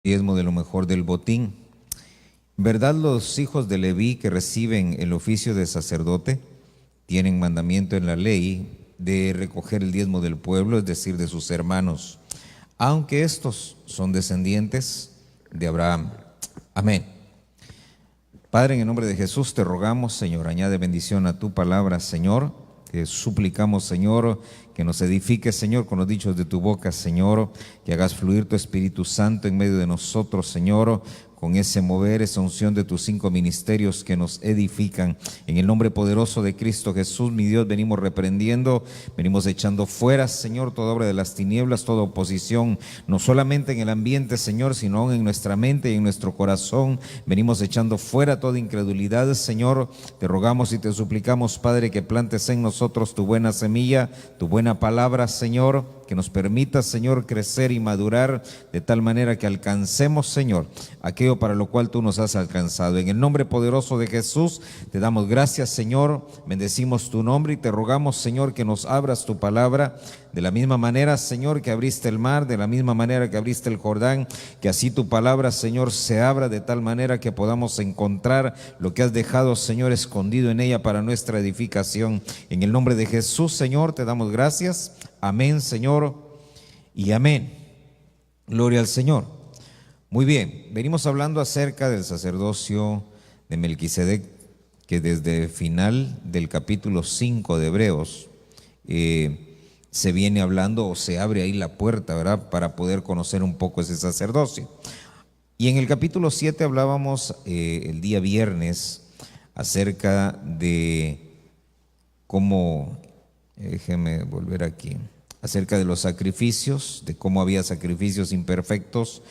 diezmo de lo mejor del botín. ¿Verdad los hijos de Leví que reciben el oficio de sacerdote tienen mandamiento en la ley de recoger el diezmo del pueblo, es decir, de sus hermanos, aunque estos son descendientes de Abraham? Amén. Padre, en el nombre de Jesús te rogamos, Señor, añade bendición a tu palabra, Señor. Te suplicamos, Señor, que nos edifiques, Señor, con los dichos de tu boca, Señor, que hagas fluir tu Espíritu Santo en medio de nosotros, Señor, con ese mover, esa unción de tus 5 ministerios que nos edifican. En el nombre poderoso de Cristo Jesús, mi Dios, venimos reprendiendo, venimos echando fuera, Señor, toda obra de las tinieblas, toda oposición, no solamente en el ambiente, Señor, sino aún en nuestra mente y en nuestro corazón. Venimos echando fuera toda incredulidad, Señor. Te rogamos y te suplicamos, Padre, que plantes en nosotros tu buena semilla, tu buena palabra, Señor, que nos permita, Señor, crecer y madurar de tal manera que alcancemos, Señor, aquello para lo cual tú nos has alcanzado. En el nombre poderoso de Jesús te damos gracias, Señor, bendecimos tu nombre y te rogamos, Señor, que nos abras tu palabra de la misma manera, Señor, que abriste el mar, de la misma manera que abriste el Jordán, que así tu palabra, Señor, se abra de tal manera que podamos encontrar lo que has dejado, Señor, escondido en ella para nuestra edificación. En el nombre de Jesús, Señor, te damos gracias. Amén, Señor, y amén. Gloria al Señor. Muy bien, venimos hablando acerca del sacerdocio de Melquisedec, que desde el final del capítulo 5 de Hebreos se viene hablando, o se abre ahí la puerta, ¿verdad?, para poder conocer un poco ese sacerdocio. Y en el capítulo 7 hablábamos el día viernes acerca de cómo, déjeme volver aquí, acerca de los sacrificios, de cómo había sacrificios imperfectos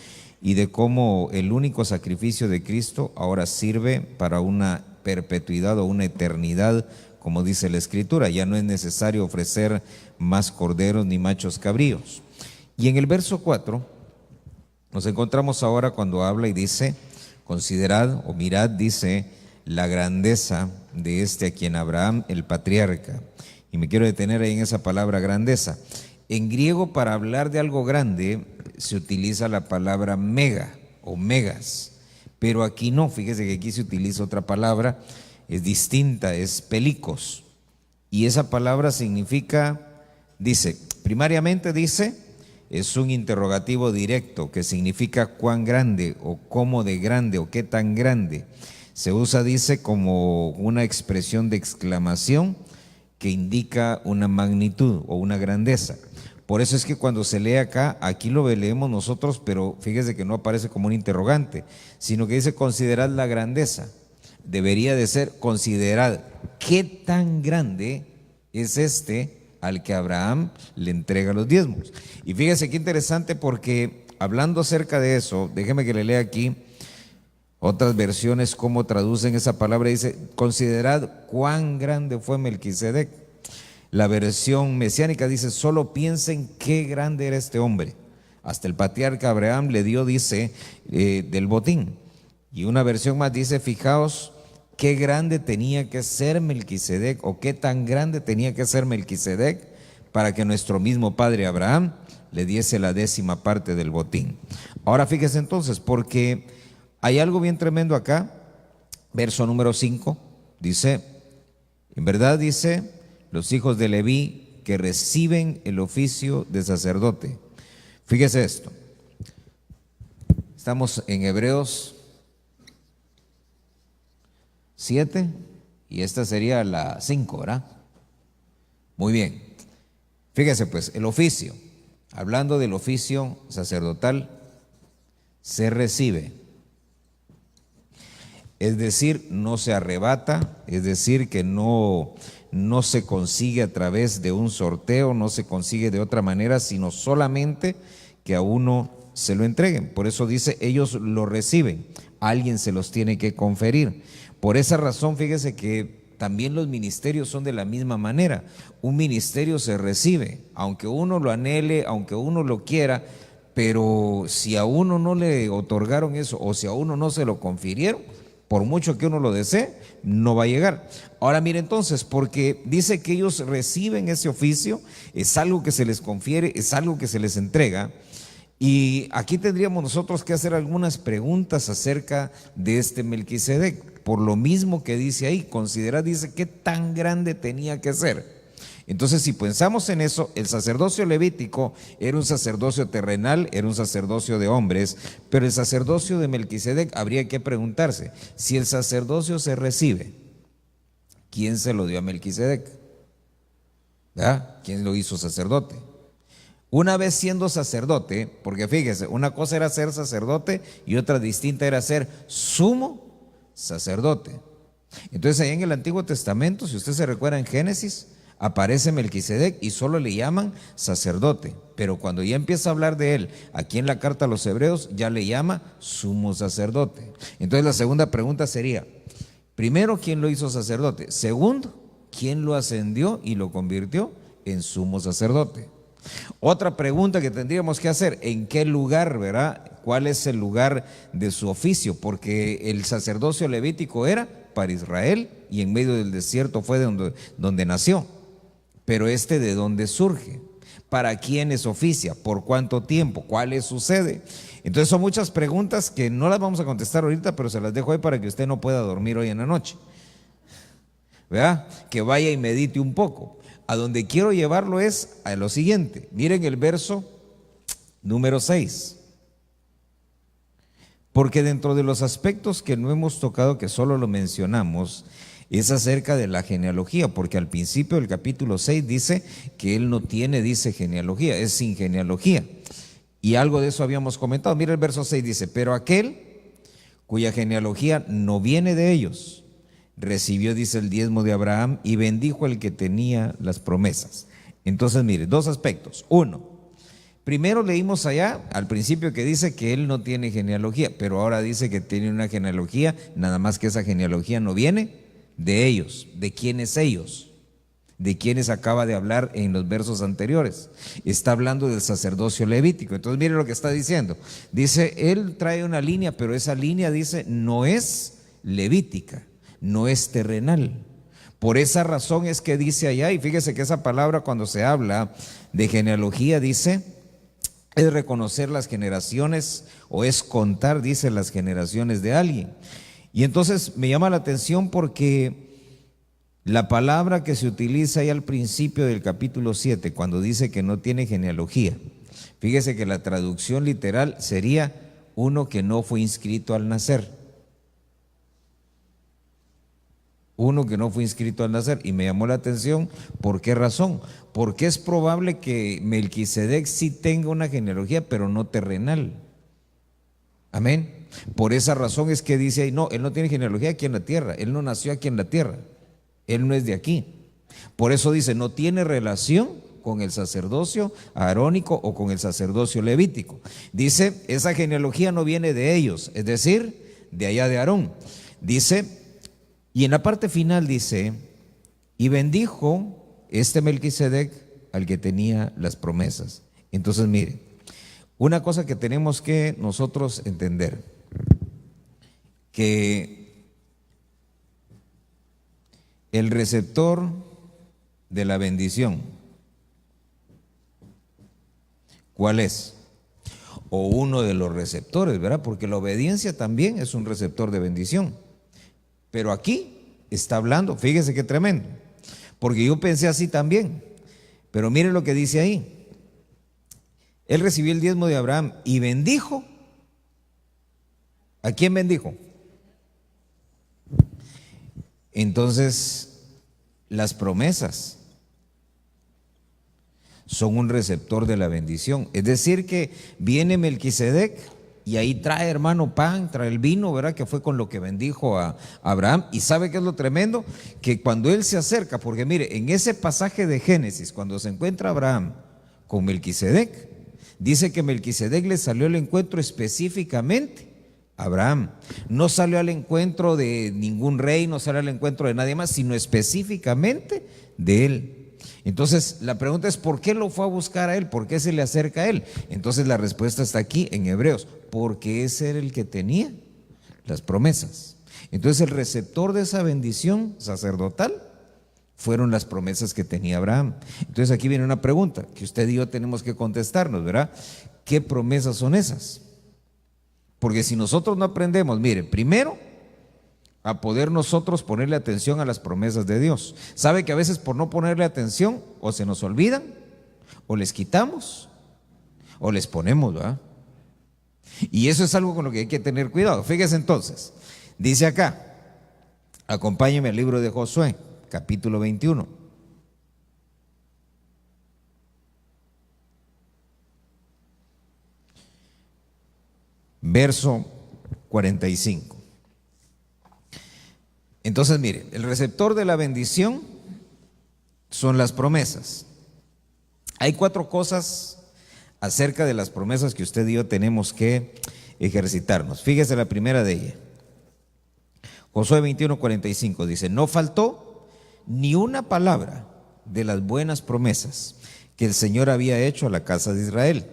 y de cómo el único sacrificio de Cristo ahora sirve para una perpetuidad o una eternidad, como dice la Escritura. Ya no es necesario ofrecer más corderos ni machos cabríos. Y en el verso 4 nos encontramos ahora cuando habla y dice: considerad o mirad, dice, la grandeza de este a quien Abraham, el patriarca. Y me quiero detener ahí en esa palabra grandeza. En griego, para hablar de algo grande se utiliza la palabra mega o megas, pero aquí no. Fíjese que aquí se utiliza otra palabra, es distinta, es pelikos, y esa palabra significa, dice, primariamente dice, es un interrogativo directo que significa cuán grande o cómo de grande o qué tan grande. Se usa, dice, como una expresión de exclamación que indica una magnitud o una grandeza. Por eso es que cuando se lee acá, aquí lo leemos nosotros, pero fíjese que no aparece como un interrogante, sino que dice considerad la grandeza. Debería de ser considerad qué tan grande es este al que Abraham le entrega los diezmos. Y fíjese qué interesante, porque hablando acerca de eso, déjeme que le lea aquí otras versiones cómo traducen esa palabra. Dice, considerad cuán grande fue Melquisedec. La versión mesiánica dice, solo piensen qué grande era este hombre. Hasta el patriarca Abraham le dio, dice, del botín. Y una versión más dice, fijaos qué grande tenía que ser Melquisedec, o qué tan grande tenía que ser Melquisedec para que nuestro mismo padre Abraham le diese la 10ª parte del botín. Ahora fíjese entonces, porque hay algo bien tremendo acá. Verso número 5 dice, en verdad, dice, los hijos de Leví que reciben el oficio de sacerdote. Fíjese esto. Estamos en Hebreos 7 y esta sería la 5, ¿verdad? Muy bien. Fíjese pues, el oficio, hablando del oficio sacerdotal, se recibe. Es decir, no se arrebata, es decir, que no se consigue a través de un sorteo, no se consigue de otra manera, sino solamente que a uno se lo entreguen. Por eso dice, ellos lo reciben, alguien se los tiene que conferir. Por esa razón, fíjese que también los ministerios son de la misma manera. Un ministerio se recibe, aunque uno lo anhele, aunque uno lo quiera, pero si a uno no le otorgaron eso, o si a uno no se lo confirieron, por mucho que uno lo desee, no va a llegar. Ahora mire entonces, porque dice que ellos reciben ese oficio, es algo que se les confiere, es algo que se les entrega, Y aquí tendríamos nosotros que hacer algunas preguntas acerca de este Melquisedec. Por lo mismo que dice ahí, considera, dice, qué tan grande tenía que ser. Entonces, si pensamos en eso, el sacerdocio levítico era un sacerdocio terrenal, era un sacerdocio de hombres, pero el sacerdocio de Melquisedec habría que preguntarse, si el sacerdocio se recibe, ¿quién se lo dio a Melquisedec? ¿Verdad? ¿Quién lo hizo sacerdote? Una vez siendo sacerdote, porque fíjese, una cosa era ser sacerdote y otra distinta era ser sumo sacerdote. Entonces, ahí en el Antiguo Testamento, si usted se recuerda en Génesis, aparece Melquisedec y solo le llaman sacerdote, pero cuando ya empieza a hablar de él, aquí en la carta a los Hebreos, ya le llama sumo sacerdote. Entonces la segunda pregunta sería, primero, ¿quién lo hizo sacerdote? Segundo, ¿quién lo ascendió y lo convirtió en sumo sacerdote? Otra pregunta que tendríamos que hacer, ¿en qué lugar, verdad? ¿Cuál es el lugar de su oficio? Porque el sacerdocio levítico era para Israel y en medio del desierto fue donde nació. Pero ¿de dónde surge? ¿Para quiénes oficia? ¿Por cuánto tiempo? ¿Cuál es su sede? Entonces son muchas preguntas que no las vamos a contestar ahorita, pero se las dejo ahí para que usted no pueda dormir hoy en la noche, ¿verdad? Que vaya y medite un poco. A donde quiero llevarlo es a lo siguiente. Miren el verso número 6. Porque dentro de los aspectos que no hemos tocado, que solo lo mencionamos, es acerca de la genealogía, porque al principio del capítulo 6 dice que él no tiene, dice, genealogía, es sin genealogía. Y algo de eso habíamos comentado. Mira el verso 6, dice, pero aquel cuya genealogía no viene de ellos, recibió, dice, el diezmo de Abraham y bendijo al que tenía las promesas. Entonces, mire, dos aspectos. Uno, primero leímos allá al principio que dice que él no tiene genealogía, pero ahora dice que tiene una genealogía, nada más que esa genealogía no viene de ellos. ¿De quiénes ellos? ¿De quiénes acaba de hablar en los versos anteriores? Está hablando del sacerdocio levítico. Entonces mire lo que está diciendo. Dice, él trae una línea, pero esa línea, dice, no es levítica, no es terrenal. Por esa razón es que dice allá, y fíjese que esa palabra cuando se habla de genealogía dice, es reconocer las generaciones o es contar, dice, las generaciones de alguien. Y entonces me llama la atención porque la palabra que se utiliza ahí al principio del capítulo 7, cuando dice que no tiene genealogía, fíjese que la traducción literal sería uno que no fue inscrito al nacer. Uno que no fue inscrito al nacer. Y me llamó la atención, ¿por qué razón? Porque es probable que Melquisedec sí tenga una genealogía, pero no terrenal. Amén. Por esa razón es que dice ahí, no, él no tiene genealogía aquí en la tierra, él no nació aquí en la tierra, él no es de aquí. Por eso dice, no tiene relación con el sacerdocio arónico o con el sacerdocio levítico. Dice, esa genealogía no viene de ellos, es decir, de allá de Aarón. Dice, y en la parte final dice, y bendijo Melquisedec al que tenía las promesas. Entonces mire, una cosa que tenemos que nosotros entender, que el receptor de la bendición, ¿cuál es? O uno de los receptores, ¿verdad? Porque la obediencia también es un receptor de bendición. Pero aquí está hablando, fíjese qué tremendo, porque yo pensé así también, pero mire lo que dice ahí. Él recibió el diezmo de Abraham y bendijo. ¿A quién bendijo? Entonces, las promesas son un receptor de la bendición. Es decir que viene Melquisedec y ahí trae, hermano, pan, trae el vino, ¿verdad? Que fue con lo que bendijo a Abraham. Y ¿sabe qué es lo tremendo? Que cuando él se acerca, porque mire, en ese pasaje de Génesis, cuando se encuentra Abraham con Melquisedec, dice que Melquisedec le salió al encuentro específicamente a Abraham. No salió al encuentro de ningún rey, no salió al encuentro de nadie más, sino específicamente de él. Entonces la pregunta es, ¿por qué lo fue a buscar a él? ¿Por qué se le acerca a él? Entonces la respuesta está aquí en Hebreos, porque ese era el que tenía las promesas. Entonces el receptor de esa bendición sacerdotal fueron las promesas que tenía Abraham. Entonces aquí viene una pregunta que usted y yo tenemos que contestarnos, ¿verdad? ¿qué promesas son esas? Porque si nosotros no aprendemos, mire, primero, a poder nosotros ponerle atención a las promesas de Dios. ¿Sabe que a veces por no ponerle atención o se nos olvidan, o les quitamos, o les ponemos, ¿verdad? Y eso es algo con lo que hay que tener cuidado. Fíjese entonces, dice acá, acompáñeme al libro de Josué, capítulo 21. Verso 45. Entonces, mire, el receptor de la bendición son las promesas. Hay 4 cosas acerca de las promesas que usted y yo tenemos que ejercitarnos. Fíjese la primera de ellas. Josué 21:45 dice: no faltó ni una palabra de las buenas promesas que el Señor había hecho a la casa de Israel.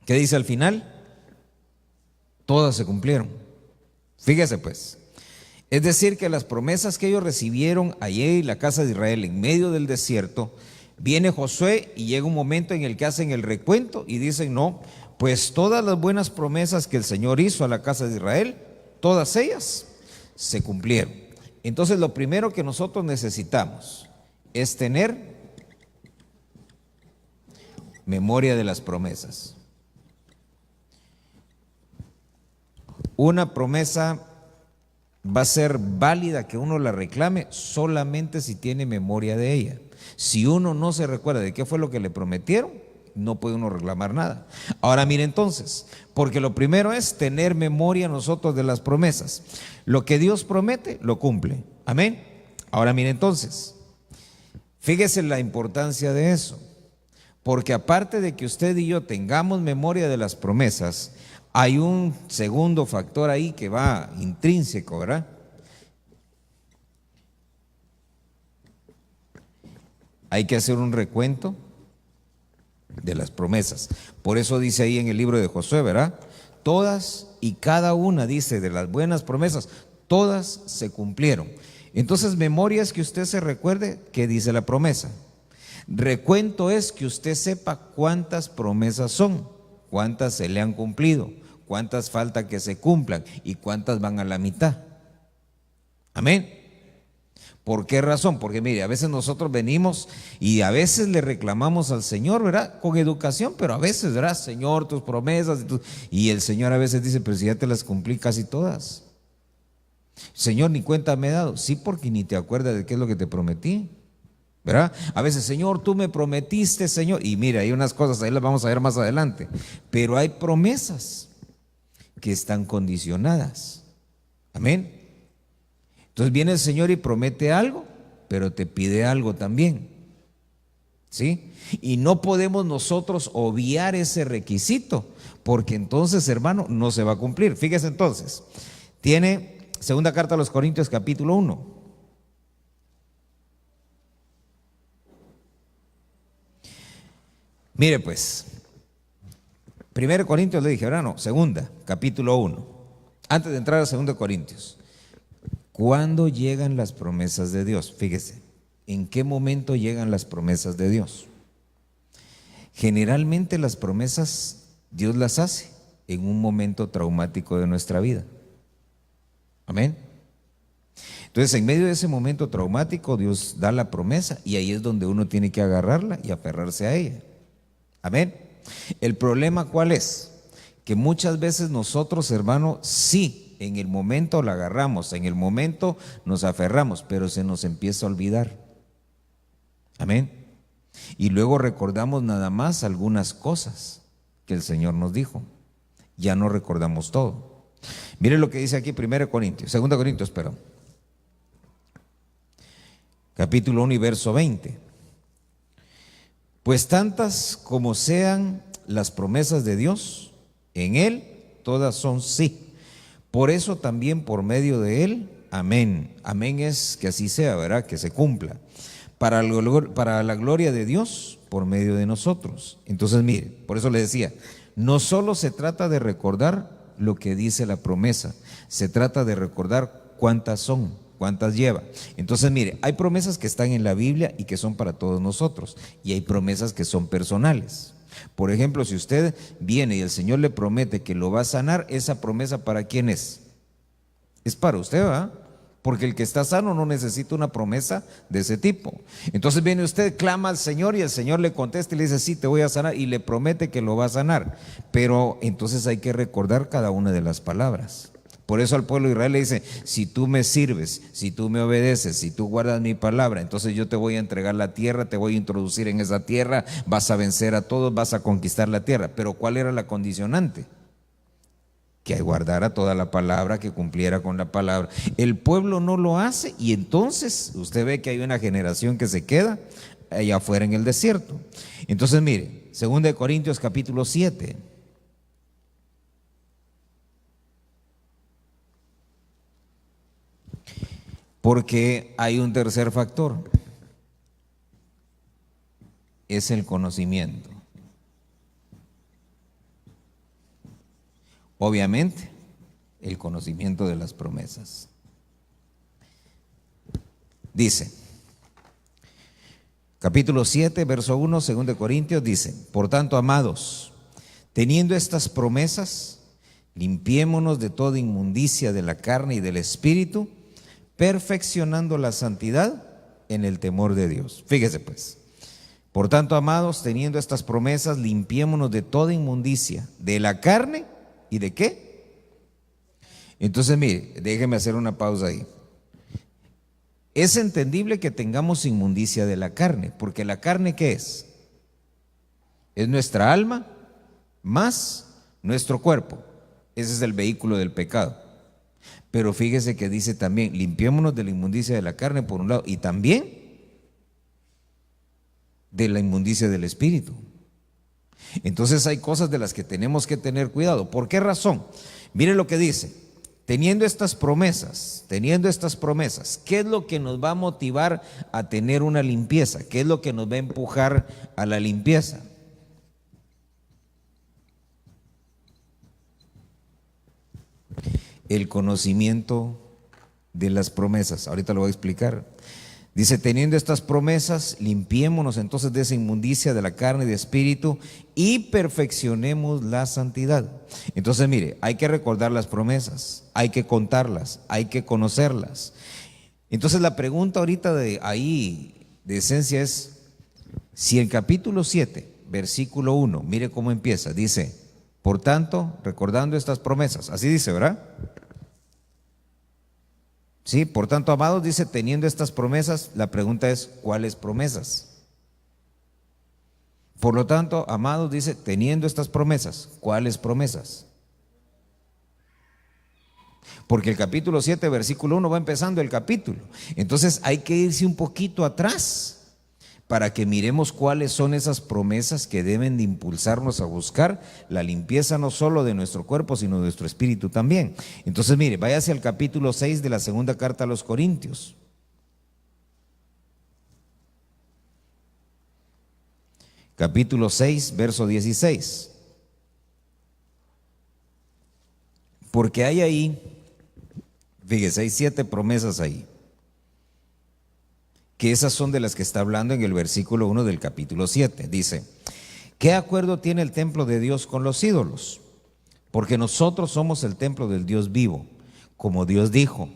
¿Qué dice al final? Todas se cumplieron. Fíjese pues. Es decir, que las promesas que ellos recibieron allí en la casa de Israel, en medio del desierto, viene Josué y llega un momento en el que hacen el recuento y dicen: no, pues todas las buenas promesas que el Señor hizo a la casa de Israel, todas ellas se cumplieron. Entonces, lo primero que nosotros necesitamos es tener memoria de las promesas. Una promesa va a ser válida que uno la reclame solamente si tiene memoria de ella. Si uno no se recuerda de qué fue lo que le prometieron, no puede uno reclamar nada. Ahora mire entonces, porque lo primero es tener memoria nosotros de las promesas. Lo que Dios promete, lo cumple. Amén. Ahora mire entonces, fíjese la importancia de eso, porque aparte de que usted y yo tengamos memoria de las promesas, hay un segundo factor ahí que va intrínseco, ¿verdad? Hay que hacer un recuento de las promesas. Por eso dice ahí en el libro de Josué, ¿verdad? Todas y cada una, dice, de las buenas promesas, todas se cumplieron. Entonces, memoria es que usted se recuerde qué dice la promesa. Recuento es que usted sepa cuántas promesas son, cuántas se le han cumplido, cuántas falta que se cumplan y cuántas van a la mitad. Amén. ¿Por qué razón? Porque mire, a veces nosotros venimos y a veces le reclamamos al Señor, ¿verdad? Con educación, pero a veces, ¿verdad? Señor, tus promesas. Y el Señor a veces dice: pero si ya te las cumplí casi todas. Señor, ni cuenta me he dado. Sí, porque ni te acuerdas de qué es lo que te prometí, ¿verdad? A veces: Señor, tú me prometiste, Señor. Y mira, hay unas cosas, ahí las vamos a ver más adelante. Pero hay promesas que están condicionadas. Amén. Entonces viene el Señor y promete algo, pero te pide algo también, ¿sí? Y no podemos nosotros obviar ese requisito, porque entonces, hermano, no se va a cumplir. Fíjese entonces, tiene segunda carta a los Corintios, capítulo 1. Mire pues, 1 Corintios le dije, ¿verdad? No, segunda, capítulo 1. Antes de entrar a 2 Corintios. ¿Cuándo llegan las promesas de Dios? Fíjese, ¿en qué momento llegan las promesas de Dios? Generalmente las promesas Dios las hace en un momento traumático de nuestra vida. Amén. Entonces, en medio de ese momento traumático, Dios da la promesa y ahí es donde uno tiene que agarrarla y aferrarse a ella. Amén. El problema, ¿cuál es? Que muchas veces nosotros, hermano, sí, en el momento la agarramos, en el momento nos aferramos, pero se nos empieza a olvidar. Amén. Y luego recordamos nada más algunas cosas que el Señor nos dijo. Ya no recordamos todo. Mire lo que dice aquí 2 Corintios, perdón. Capítulo 1 y verso 20. Pues tantas como sean las promesas de Dios, en Él todas son sí. Por eso también por medio de Él, amén. Amén es que así sea, ¿verdad? Que se cumpla. Para la gloria de Dios, por medio de nosotros. Entonces, mire, por eso le decía, no solo se trata de recordar lo que dice la promesa, se trata de recordar cuántas son, cuántas lleva. Entonces, mire, hay promesas que están en la Biblia y que son para todos nosotros, y hay promesas que son personales. Por ejemplo, si usted viene y el Señor le promete que lo va a sanar, esa promesa ¿para quién es? Es para usted, ¿verdad? Porque el que está sano no necesita una promesa de ese tipo. Entonces viene usted, clama al Señor y el Señor le contesta y le dice, sí, te voy a sanar, y le promete que lo va a sanar. Pero entonces hay que recordar cada una de las palabras. Por eso al pueblo de Israel le dice, si tú me sirves, si tú me obedeces, si tú guardas mi palabra, entonces yo te voy a entregar la tierra, te voy a introducir en esa tierra, vas a vencer a todos, vas a conquistar la tierra. Pero ¿cuál era la condicionante? Que guardara toda la palabra, que cumpliera con la palabra. El pueblo no lo hace y entonces usted ve que hay una generación que se queda allá afuera en el desierto. Entonces mire, 2 Corintios capítulo 7. Porque hay un tercer factor, es el conocimiento. Obviamente, el conocimiento de las promesas. Dice, capítulo 7, verso 1, 2 Corintios, dice, por tanto, amados, teniendo estas promesas, limpiémonos de toda inmundicia de la carne y del espíritu, perfeccionando la santidad en el temor de Dios. Fíjese pues, por tanto, amados, teniendo estas promesas, limpiémonos de toda inmundicia de la carne y de ¿qué? Entonces mire, déjeme hacer una pausa ahí. Es entendible que tengamos inmundicia de la carne, porque la carne ¿qué es? Es nuestra alma más nuestro cuerpo. Ese es el vehículo del pecado. Pero fíjese que dice también, limpiémonos de la inmundicia de la carne por un lado y también de la inmundicia del espíritu. Entonces hay cosas de las que tenemos que tener cuidado. ¿Por qué razón? Mire lo que dice, teniendo estas promesas, ¿qué es lo que nos va a motivar a tener una limpieza? ¿Qué es lo que nos va a empujar a la limpieza? El conocimiento de las promesas. Ahorita lo voy a explicar. Dice, teniendo estas promesas, limpiémonos entonces de esa inmundicia de la carne y de espíritu y perfeccionemos la santidad. Entonces, mire, hay que recordar las promesas, hay que contarlas, hay que conocerlas. Entonces, la pregunta ahorita de ahí, de esencia, es, si el capítulo 7, versículo 1, mire cómo empieza, dice, por tanto, recordando estas promesas, así dice, ¿verdad? Sí, por tanto, amados, dice, teniendo estas promesas, la pregunta es, ¿cuáles promesas? Por lo tanto, amados, dice, teniendo estas promesas, ¿cuáles promesas? Porque el capítulo 7, versículo 1 va empezando el capítulo. Entonces hay que irse un poquito atrás para que miremos cuáles son esas promesas que deben de impulsarnos a buscar la limpieza no solo de nuestro cuerpo, sino de nuestro espíritu también. Entonces, mire, váyase al capítulo 6 de la segunda carta a los Corintios. Capítulo 6, verso 16. Porque hay ahí, fíjese, hay 7 promesas ahí, que esas son de las que está hablando en el versículo 1 del capítulo 7. Dice, ¿qué acuerdo tiene el templo de Dios con los ídolos? Porque nosotros somos el templo del Dios vivo. Como Dios dijo,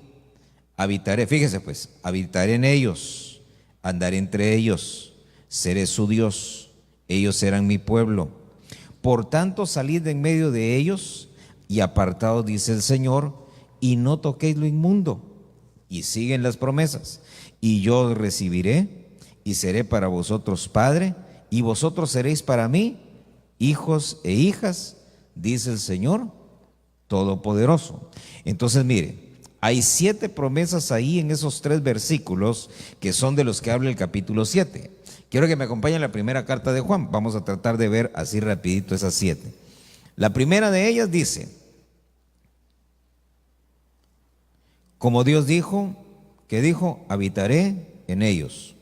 habitaré, fíjese pues, habitaré en ellos, andaré entre ellos, seré su Dios, ellos serán mi pueblo. Por tanto, salid de en medio de ellos y apartaos, dice el Señor, y no toquéis lo inmundo. Y siguen las promesas. Y yo os recibiré y seré para vosotros padre, y vosotros seréis para mí hijos e hijas, dice el Señor Todopoderoso. Entonces, mire, hay 7 promesas ahí en esos 3 versículos que son de los que habla el capítulo 7. Quiero que me acompañen a la primera carta de Juan. Vamos a tratar de ver así rapidito esas 7. La primera de ellas dice, como Dios dijo, ¿qué dijo? Habitaré en ellos.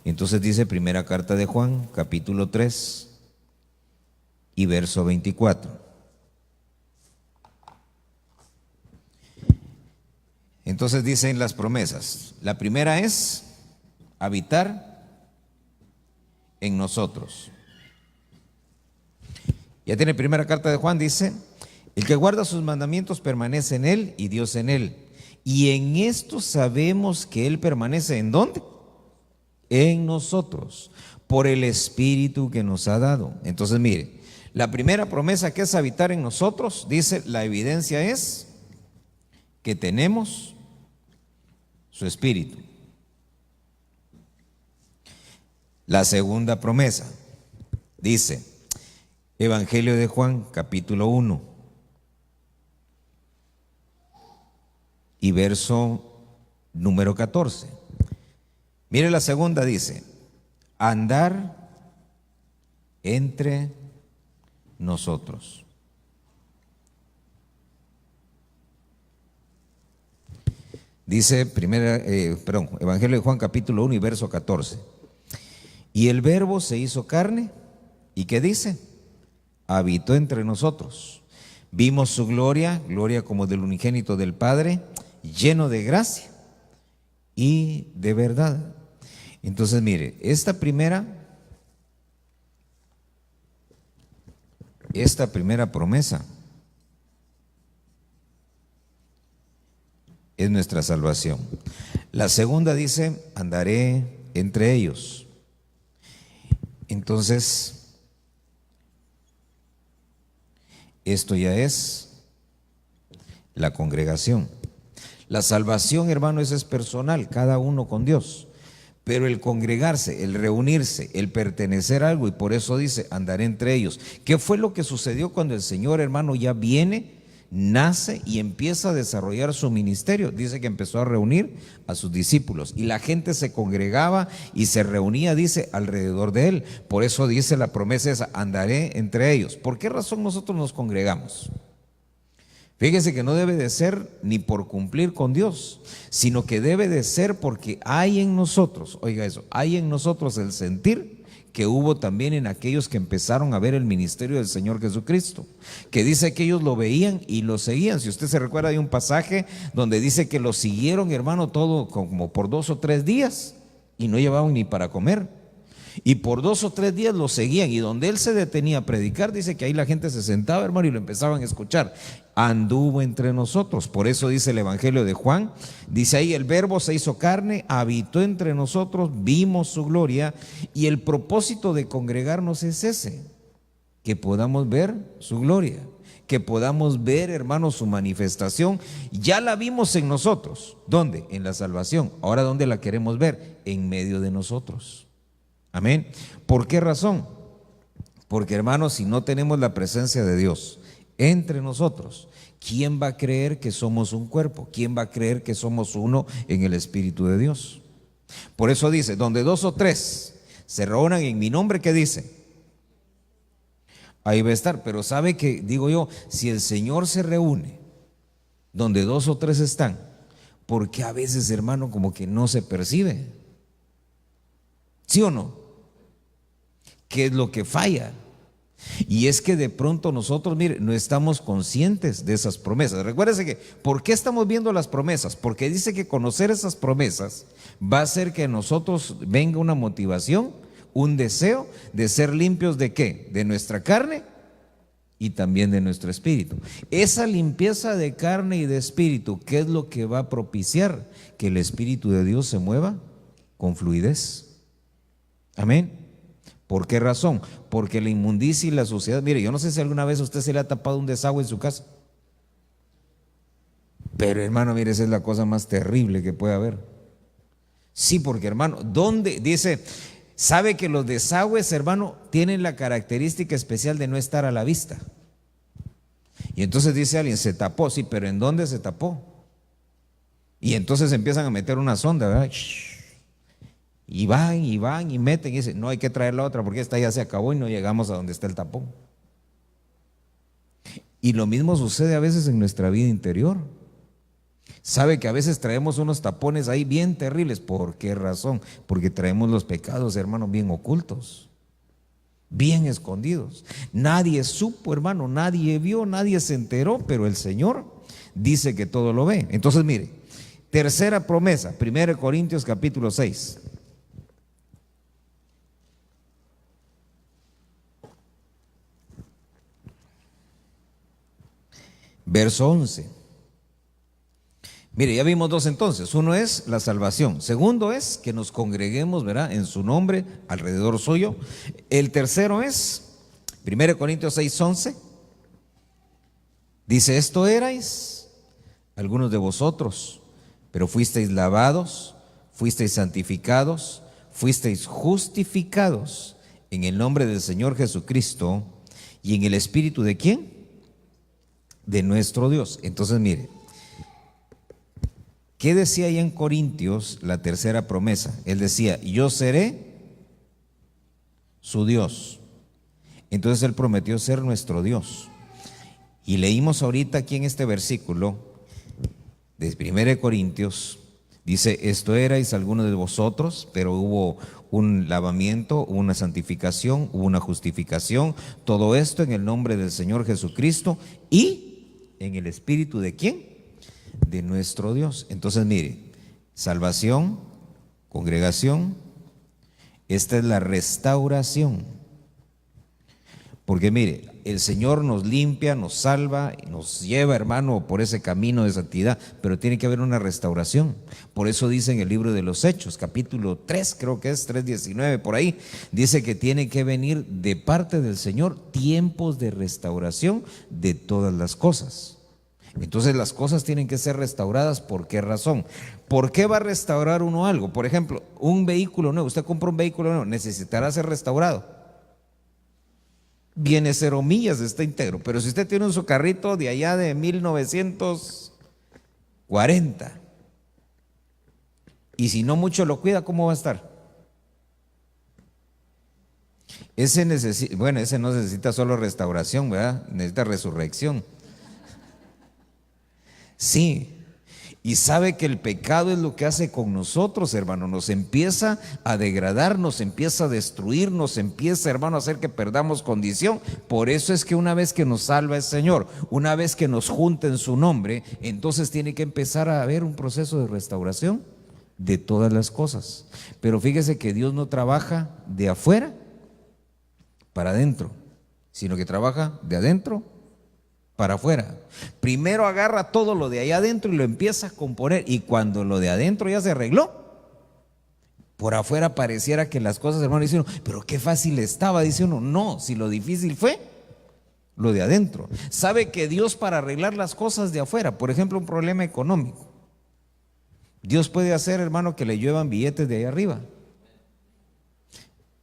Entonces dice primera carta de Juan, capítulo 3 y verso 24. Entonces dicen las promesas. La primera es habitar en nosotros. Ya tiene primera carta de Juan, dice, el que guarda sus mandamientos permanece en él y Dios en él. Y en esto sabemos que él permanece ¿en dónde? En nosotros, por el Espíritu que nos ha dado. Entonces mire, la primera promesa que es habitar en nosotros, dice, la evidencia es que tenemos su Espíritu. La segunda promesa, dice, Evangelio de Juan, capítulo 1, y verso número 14. Mire la segunda, dice, andar entre nosotros. Dice Evangelio de Juan capítulo 1 y verso 14. Y el Verbo se hizo carne, ¿y qué dice? Habitó entre nosotros. Vimos su gloria, gloria como del unigénito del Padre, lleno de gracia y de verdad. Entonces mire, esta primera promesa es nuestra salvación. La segunda dice, andaré entre ellos. Entonces, esto ya es la congregación. La salvación, hermano, es personal, cada uno con Dios. Pero el congregarse, el reunirse, el pertenecer a algo, y por eso dice, andaré entre ellos. ¿Qué fue lo que sucedió cuando el Señor, hermano, ya viene, nace y empieza a desarrollar su ministerio? Dice que empezó a reunir a sus discípulos y la gente se congregaba y se reunía, dice, alrededor de él. Por eso dice la promesa esa, andaré entre ellos. ¿Por qué razón nosotros nos congregamos? Fíjese que no debe de ser ni por cumplir con Dios, sino que debe de ser porque hay en nosotros, oiga eso, hay en nosotros el sentir que hubo también en aquellos que empezaron a ver el ministerio del Señor Jesucristo, que dice que ellos lo veían y lo seguían. Si usted se recuerda, hay un pasaje donde dice que lo siguieron, hermano, todo como por 2 o 3 días y no llevaban ni para comer. Y por 2 o 3 días lo seguían, y donde él se detenía a predicar, dice que ahí la gente se sentaba, hermano, y lo empezaban a escuchar. Anduvo entre nosotros. Por eso dice el Evangelio de Juan, dice ahí, el Verbo se hizo carne, habitó entre nosotros, vimos su gloria. Y el propósito de congregarnos es ese, que podamos ver su gloria, que podamos ver, hermano, su manifestación. Ya la vimos en nosotros. ¿Dónde? En la salvación. Ahora, ¿dónde la queremos ver? En medio de nosotros. Amén. ¿Por qué razón? Porque, hermanos, si no tenemos la presencia de Dios entre nosotros, ¿quién va a creer que somos un cuerpo? ¿Quién va a creer que somos uno en el Espíritu de Dios? Por eso dice, donde 2 o 3 se reúnan en mi nombre, ¿qué dice? Ahí va a estar. Pero sabe que, digo yo, si el Señor se reúne donde 2 o 3 están, ¿por qué a veces, hermano, como que no se percibe? ¿Sí o no? ¿Qué es lo que falla? Y es que de pronto nosotros, mire, no estamos conscientes de esas promesas. Recuérdense que, ¿por qué estamos viendo las promesas? Porque dice que conocer esas promesas va a hacer que a nosotros venga una motivación, un deseo de ser limpios ¿de qué? De nuestra carne y también de nuestro espíritu. Esa limpieza de carne y de espíritu, ¿qué es lo que va a propiciar? Que el Espíritu de Dios se mueva con fluidez. Amén. ¿Por qué razón? Porque la inmundicia y la suciedad, mire, yo no sé si alguna vez a usted se le ha tapado un desagüe en su casa, pero hermano, mire, esa es la cosa más terrible que puede haber. Sí, porque hermano, ¿dónde? Dice, sabe que los desagües, hermano, tienen la característica especial de no estar a la vista. Y entonces dice alguien, se tapó, sí, pero ¿en dónde se tapó? Y entonces empiezan a meter una sonda, ¿verdad? Y van y meten y dicen, no, hay que traer la otra porque esta ya se acabó y no llegamos a donde está el tapón. Y lo mismo sucede a veces en nuestra vida interior. Sabe que a veces traemos unos tapones ahí bien terribles. ¿Por qué razón? Porque traemos los pecados, hermano, bien ocultos, bien escondidos. Nadie supo, hermano, nadie vio, nadie se enteró, pero el Señor dice que todo lo ve. Entonces mire, tercera promesa, 1 Corintios capítulo 6. verso 11. Mire, ya vimos dos entonces. Uno es la salvación. Segundo es que nos congreguemos, ¿verdad?, en su nombre, alrededor suyo. El tercero es 1 Corintios 6:11. Dice, esto erais algunos de vosotros, pero fuisteis lavados, fuisteis santificados, fuisteis justificados en el nombre del Señor Jesucristo y en el Espíritu ¿de quién? De nuestro Dios. Entonces, mire, ¿qué decía ahí en Corintios la tercera promesa? Él decía, yo seré su Dios. Entonces él prometió ser nuestro Dios. Y leímos ahorita aquí en este versículo de 1 Corintios, dice, esto erais algunos de vosotros, pero hubo un lavamiento, hubo una santificación, hubo una justificación, todo esto en el nombre del Señor Jesucristo y en el Espíritu ¿de quién? De nuestro Dios. Entonces mire, salvación, congregación, esta es la restauración. Porque mire, el Señor nos limpia, nos salva, nos lleva, hermano, por ese camino de santidad, pero tiene que haber una restauración. Por eso dice en el libro de los Hechos, capítulo 3, creo que es 3:19, por ahí, dice que tiene que venir de parte del Señor tiempos de restauración de todas las cosas. Entonces las cosas tienen que ser restauradas. ¿Por qué razón? ¿Por qué va a restaurar uno algo? Por ejemplo, un vehículo nuevo, usted compra un vehículo nuevo, necesitará ser restaurado. Viene 0 millas, está íntegro, pero si usted tiene un su carrito de allá de 1940 y si no mucho lo cuida, ¿cómo va a estar? Ese no necesita solo restauración, ¿verdad? Necesita resurrección. Sí, y sabe que el pecado es lo que hace con nosotros, hermano. Nos empieza a degradar, nos empieza a destruir, nos empieza, hermano, a hacer que perdamos condición. Por eso es que una vez que nos salva el Señor, una vez que nos junta en su nombre, entonces tiene que empezar a haber un proceso de restauración de todas las cosas. Pero fíjese que Dios no trabaja de afuera para adentro, sino que trabaja de adentro para afuera. Primero agarra todo lo de allá adentro y lo empieza a componer, y cuando lo de adentro ya se arregló, por afuera pareciera que las cosas, hermano, dice uno, pero qué fácil estaba, dice uno. No, si lo difícil fue lo de adentro. Sabe que Dios, para arreglar las cosas de afuera, por ejemplo un problema económico, Dios puede hacer, hermano, que le lluevan billetes de ahí arriba.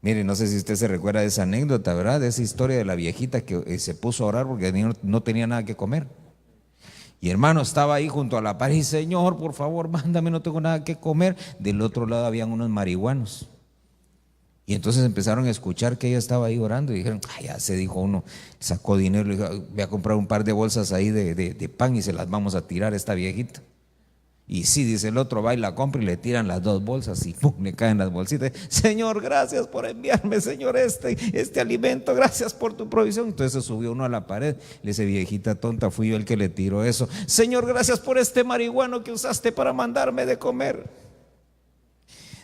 Mire, no sé si usted se recuerda de esa anécdota, ¿verdad? De esa historia de la viejita que se puso a orar porque no tenía nada que comer. Y hermano, estaba ahí junto a la pared y, Señor, por favor, mándame, no tengo nada que comer. Del otro lado habían unos marihuanos. Y entonces empezaron a escuchar que ella estaba ahí orando y dijeron, ya se dijo uno, sacó dinero y dijo, voy a comprar un par de bolsas ahí de pan y se las vamos a tirar a esta viejita. Y sí, dice el otro, va y la compra y le tiran las 2 bolsas y ¡pum!, le caen las bolsitas. Señor, gracias por enviarme, Señor, este alimento, gracias por tu provisión. Entonces se subió uno a la pared, le dice, viejita tonta, fui yo el que le tiró eso. Señor, gracias por este marihuano que usaste para mandarme de comer.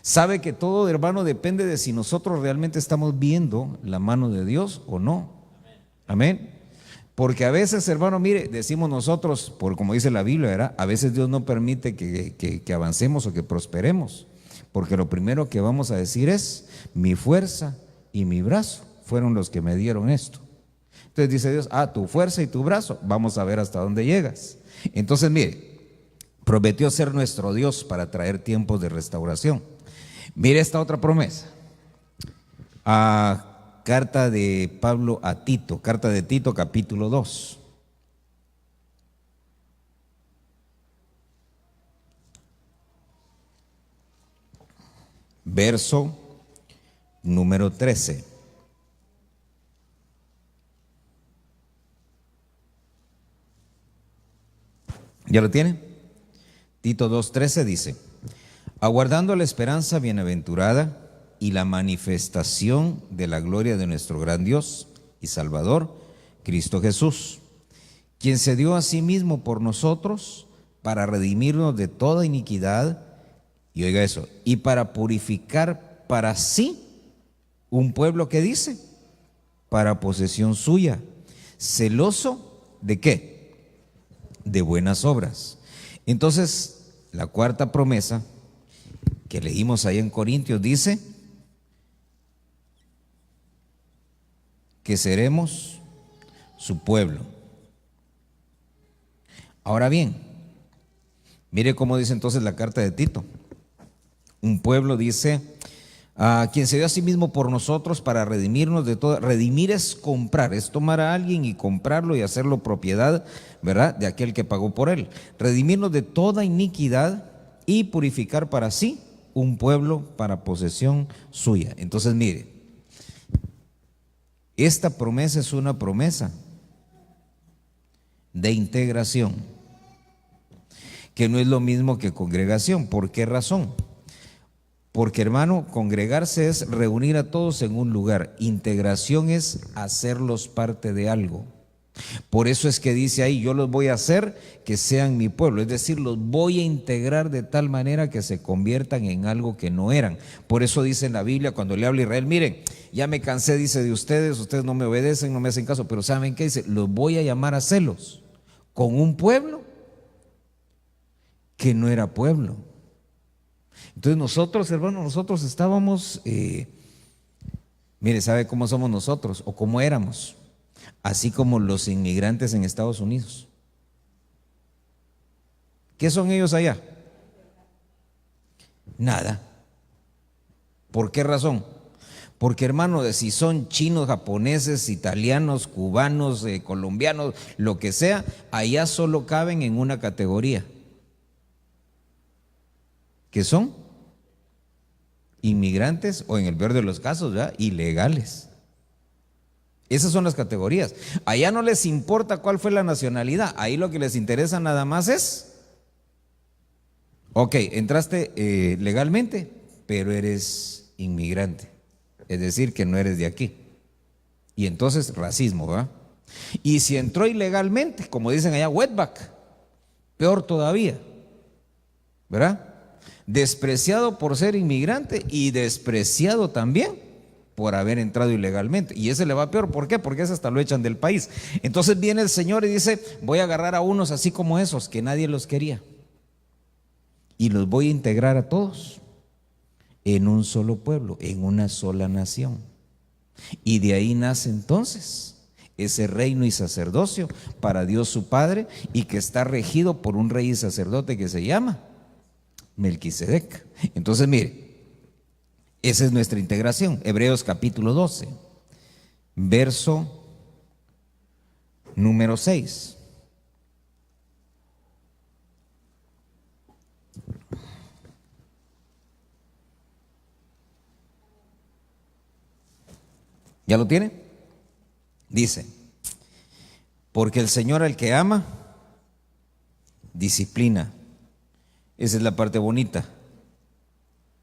Sabe que todo, hermano, depende de si nosotros realmente estamos viendo la mano de Dios o no. Amén. Porque a veces, hermano, mire, decimos nosotros, por como dice la Biblia, ¿verdad? A veces Dios no permite que avancemos o que prosperemos, porque lo primero que vamos a decir es, mi fuerza y mi brazo fueron los que me dieron esto. Entonces dice Dios, tu fuerza y tu brazo, vamos a ver hasta dónde llegas. Entonces mire, prometió ser nuestro Dios para traer tiempos de restauración. Mire esta otra promesa. Carta de Pablo a Tito, carta de Tito, capítulo 2. Verso número 13. ¿Ya lo tiene? Tito 2:13 dice, aguardando la esperanza bienaventurada y la manifestación de la gloria de nuestro gran Dios y Salvador, Cristo Jesús, quien se dio a sí mismo por nosotros para redimirnos de toda iniquidad, y oiga eso, y para purificar para sí un pueblo que dice, para posesión suya, celoso ¿de qué? de buenas obras. Entonces, la cuarta promesa que leímos ahí en Corintios dice que seremos su pueblo. Ahora bien, mire cómo dice entonces la carta de Tito. Un pueblo dice, a quien se dio a sí mismo por nosotros para redimirnos de todo. Redimir es comprar, es tomar a alguien y comprarlo y hacerlo propiedad, ¿verdad?, de aquel que pagó por él. Redimirnos de toda iniquidad y purificar para sí un pueblo para posesión suya. Entonces mire, esta promesa es una promesa de integración, que no es lo mismo que congregación. ¿Por qué razón? Porque, hermano, congregarse es reunir a todos en un lugar. Integración es hacerlos parte de algo. Por eso es que dice ahí, yo los voy a hacer que sean mi pueblo. Es decir, los voy a integrar de tal manera que se conviertan en algo que no eran. Por eso dice en la Biblia, cuando le habla a Israel, miren, ya me cansé, dice, de ustedes no me obedecen, no me hacen caso, pero ¿saben qué dice? Los voy a llamar a celos con un pueblo que no era pueblo. Entonces nosotros, hermanos, nosotros estábamos, mire, ¿sabe cómo somos nosotros o cómo éramos? Así como los inmigrantes en Estados Unidos. ¿Qué son ellos allá? Nada. ¿Por qué razón? Porque, hermano, si son chinos, japoneses, italianos, cubanos, colombianos, lo que sea, allá solo caben en una categoría. ¿Qué son? Inmigrantes, o en el peor de los casos, ¿verdad?, ilegales. Esas son las categorías. Allá no les importa cuál fue la nacionalidad, ahí lo que les interesa nada más es, ok, entraste legalmente, pero eres inmigrante, es decir, que no eres de aquí. Y entonces racismo, ¿verdad? Y si entró ilegalmente, como dicen allá, wetback, peor todavía, ¿verdad? Despreciado por ser inmigrante y despreciado también por haber entrado ilegalmente. Y ese le va peor. ¿Por qué? Porque ese hasta lo echan del país. Entonces viene el Señor y dice, voy a agarrar a unos así como esos, que nadie los quería, y los voy a integrar a todos en un solo pueblo, en una sola nación. Y de ahí nace entonces ese reino y sacerdocio para Dios su Padre, y que está regido por un rey y sacerdote que se llama Melquisedec. Entonces mire, esa es nuestra integración. Hebreos capítulo 12, verso número 6. ¿Ya lo tiene? Dice, porque el Señor al que ama, disciplina. Esa es la parte bonita,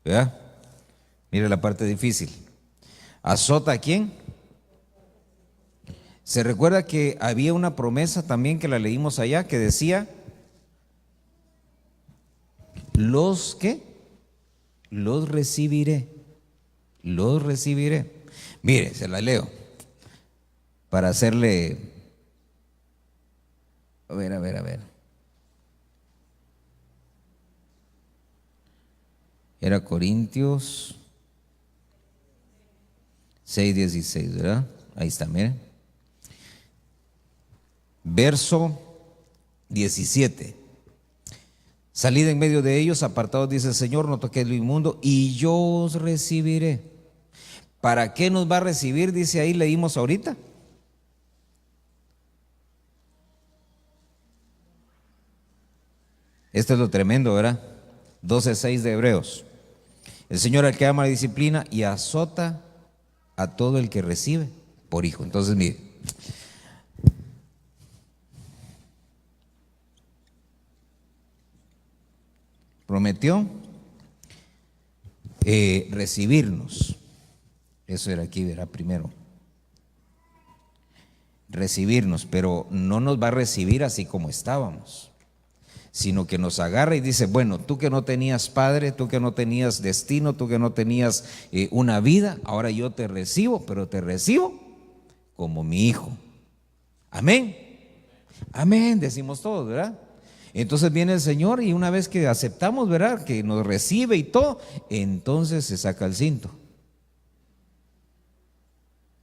¿verdad? Mire la parte difícil. ¿Azota a quién? Se recuerda que había una promesa también que la leímos allá, que decía, los que los recibiré, los recibiré. Mire, se la leo para hacerle, a ver. Era Corintios 6:16, ¿verdad? Ahí está, miren. Verso 17. Salid en medio de ellos, apartados, dice el Señor, no toquéis lo inmundo, y yo os recibiré. ¿Para qué nos va a recibir? Dice ahí, leímos ahorita. Esto es lo tremendo, ¿verdad? 12:6 de Hebreos. El Señor al que ama la disciplina y azota a todo el que recibe por hijo. Entonces, mire, prometió recibirnos. Eso era aquí, verá, primero. Recibirnos, pero no nos va a recibir así como estábamos, sino que nos agarra y dice, bueno, tú que no tenías padre, tú que no tenías destino, tú que no tenías una vida, ahora yo te recibo, pero te recibo como mi hijo. Amén. Amén, decimos todos, ¿verdad? Entonces viene el Señor y una vez que aceptamos, ¿verdad?, que nos recibe y todo, entonces se saca el cinto.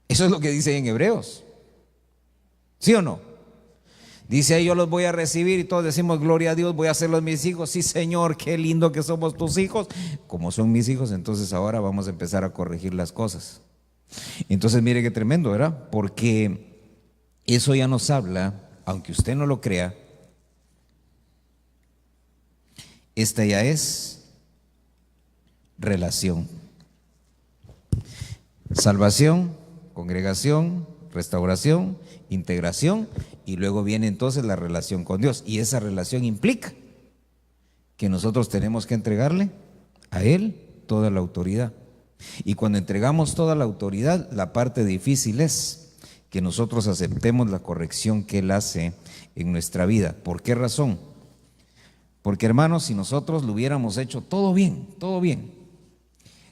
Eso es lo que dice en Hebreos. ¿Sí o no? Dice ahí, yo los voy a recibir, y todos decimos, gloria a Dios, voy a hacerlos mis hijos. Sí, Señor, qué lindo que somos tus hijos. Como son mis hijos, entonces ahora vamos a empezar a corregir las cosas. Entonces mire qué tremendo, ¿verdad? Porque eso ya nos habla, aunque usted no lo crea, esta ya es relación. Salvación, congregación, restauración, integración, y luego viene entonces la relación con Dios. Y esa relación implica que nosotros tenemos que entregarle a Él toda la autoridad. Y cuando entregamos toda la autoridad, la parte difícil es que nosotros aceptemos la corrección que Él hace en nuestra vida. ¿Por qué razón? Porque, hermanos, si nosotros lo hubiéramos hecho todo bien,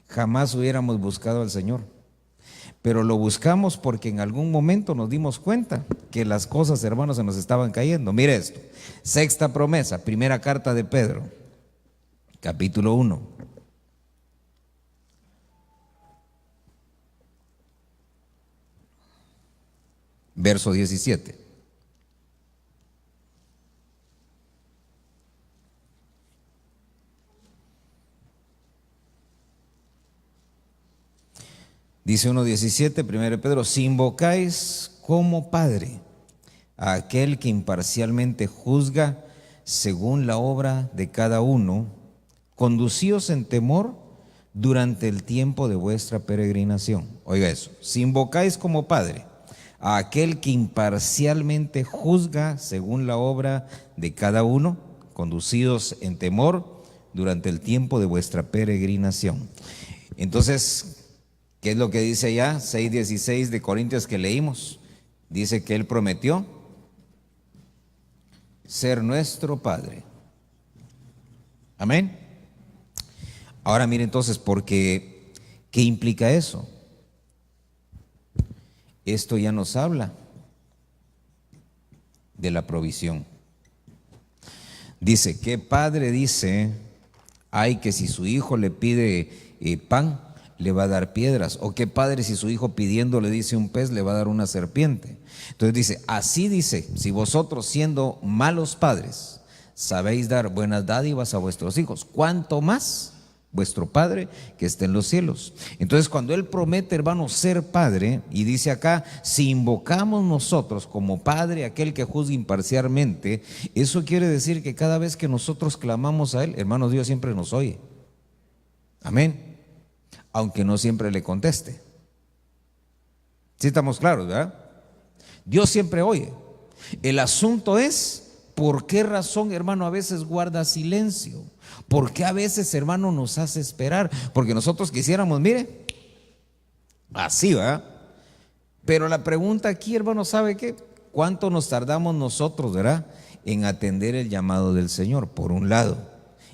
jamás hubiéramos buscado al Señor. Pero lo buscamos porque en algún momento nos dimos cuenta que las cosas, hermanos, se nos estaban cayendo. Mire esto, sexta promesa, primera carta de Pedro, capítulo 1. Verso 17. Dice 1:17, 1 Pedro, si invocáis como Padre a aquel que imparcialmente juzga según la obra de cada uno, conducíos en temor durante el tiempo de vuestra peregrinación. Oiga eso, si invocáis como Padre a aquel que imparcialmente juzga según la obra de cada uno, conducidos en temor durante el tiempo de vuestra peregrinación. Entonces, ¿qué es lo que dice ya? 6:16 de Corintios que leímos. Dice que Él prometió ser nuestro Padre. Amén. Ahora mire entonces, porque ¿qué implica eso? Esto ya nos habla de la provisión. Dice, ¿qué padre dice, ay, que si su hijo le pide pan, le va a dar piedras? ¿O qué padre si su hijo pidiendo le dice un pez, le va a dar una serpiente? Entonces dice, así dice, si vosotros siendo malos padres sabéis dar buenas dádivas a vuestros hijos, ¿cuánto más vuestro Padre que está en los cielos? Entonces cuando Él promete, hermanos, ser Padre, y dice acá, si invocamos nosotros como Padre aquel que juzga imparcialmente, eso quiere decir que cada vez que nosotros clamamos a Él, hermanos, Dios siempre nos oye. Amén. Aunque no siempre le conteste. ¿Sí estamos claros, verdad? Dios siempre oye. El asunto es, ¿por qué razón, hermano, a veces guarda silencio? ¿Por qué a veces, hermano, nos hace esperar? Porque nosotros quisiéramos, mire, así, ¿verdad? Pero la pregunta aquí, hermano, ¿sabe qué? ¿Cuánto nos tardamos nosotros, verdad, en atender el llamado del Señor? Por un lado.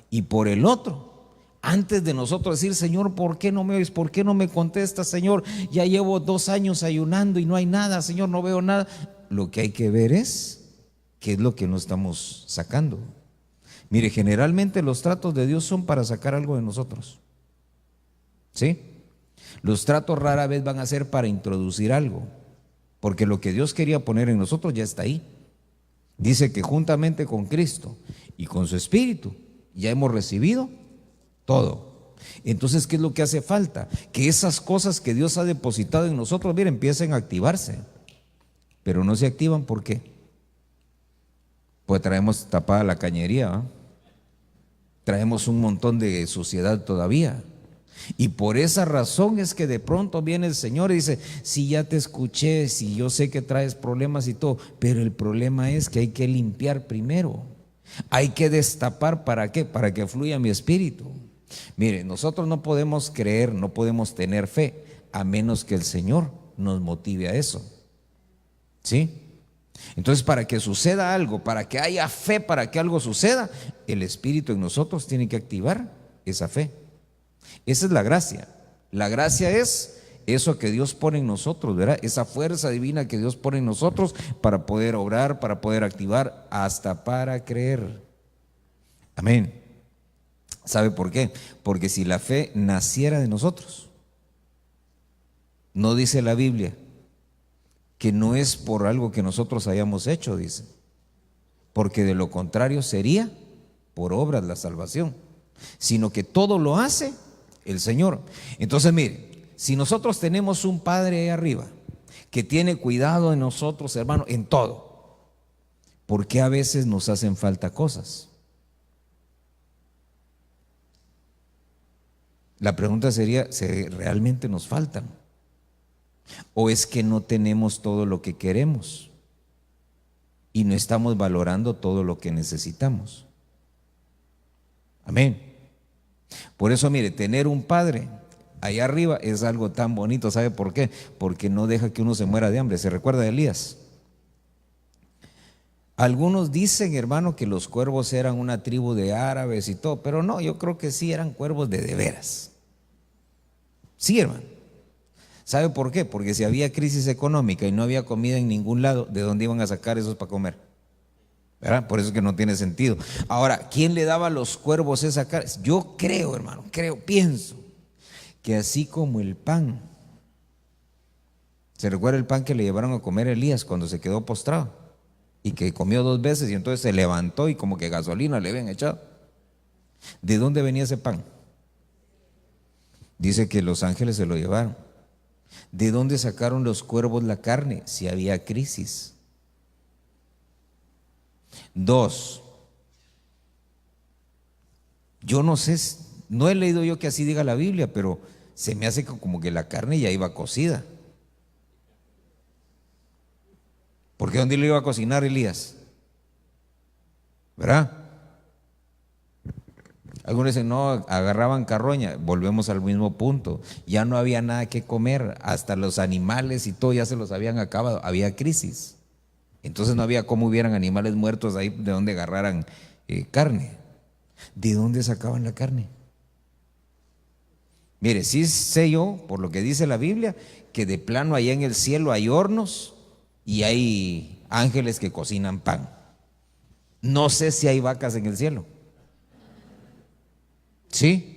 Y por el otro, antes de nosotros decir, Señor, ¿por qué no me oyes? ¿Por qué no me contestas, Señor? Ya llevo 2 años ayunando y no hay nada, Señor, no veo nada. Lo que hay que ver es qué es lo que no estamos sacando. Mire, generalmente los tratos de Dios son para sacar algo de nosotros. ¿Sí? Los tratos rara vez van a ser para introducir algo, porque lo que Dios quería poner en nosotros ya está ahí. Dice que juntamente con Cristo y con su Espíritu ya hemos recibido todo. Entonces, ¿qué es lo que hace falta? Que esas cosas que Dios ha depositado en nosotros, mire, empiecen a activarse. Pero no se activan, ¿por qué? Pues traemos tapada la cañería, ¿eh? Traemos un montón de suciedad todavía. Y por esa razón es que de pronto viene el Señor y dice, si ya te escuché, si yo sé que traes problemas y todo, pero el problema es que hay que limpiar primero. Hay que destapar, ¿para qué? Para que fluya mi espíritu. Mire, nosotros no podemos creer, no podemos tener fe, a menos que el Señor nos motive a eso. ¿Sí? Entonces, para que suceda algo, para que haya fe, para que algo suceda, el Espíritu en nosotros tiene que activar esa fe. Esa es la gracia. La gracia es eso que Dios pone en nosotros, ¿verdad? Esa fuerza divina que Dios pone en nosotros para poder obrar, para poder activar, hasta para creer. Amén. ¿Sabe por qué? Porque si la fe naciera de nosotros, no dice la Biblia que no es por algo que nosotros hayamos hecho, dice, porque de lo contrario sería por obras la salvación, sino que todo lo hace el Señor. Entonces mire, si nosotros tenemos un Padre ahí arriba que tiene cuidado de nosotros, hermano, en todo, ¿por qué a veces nos hacen falta cosas? La pregunta sería, ¿si realmente nos faltan? ¿O es que no tenemos todo lo que queremos y no estamos valorando todo lo que necesitamos? Amén. Por eso, mire, tener un Padre allá arriba es algo tan bonito. ¿Sabe por qué? Porque no deja que uno se muera de hambre. ¿Se recuerda de Elías? Algunos dicen, hermano, que los cuervos eran una tribu de árabes y todo, pero no, yo creo que sí eran cuervos de veras. Sí, hermano. ¿Sabe por qué? Porque si había crisis económica y no había comida en ningún lado, ¿de dónde iban a sacar esos para comer? ¿Verdad? Por eso es que no tiene sentido. Ahora, ¿quién le daba a los cuervos esa carne? Yo creo, hermano, pienso que así como el pan. ¿Se recuerda el pan que le llevaron a comer a Elías cuando se quedó postrado? Y que comió 2 veces y entonces se levantó y como que gasolina le habían echado. ¿De dónde venía ese pan? Dice que los ángeles se lo llevaron. ¿De dónde sacaron los cuervos la carne si había crisis? 2, yo no sé, no he leído yo que así diga la Biblia, pero se me hace como que la carne ya iba cocida. ¿Por qué dónde lo iba a cocinar Elías? ¿Verdad? Algunos dicen, no, agarraban carroña. Volvemos al mismo punto. Ya no había nada que comer. Hasta los animales y todo ya se los habían acabado. Había crisis. Entonces no había cómo hubieran animales muertos ahí de donde agarraran carne. ¿De dónde sacaban la carne? Mire, sí sé yo, por lo que dice la Biblia, que de plano allá en el cielo hay hornos y hay ángeles que cocinan pan. No sé si hay vacas en el cielo. ¿Sí?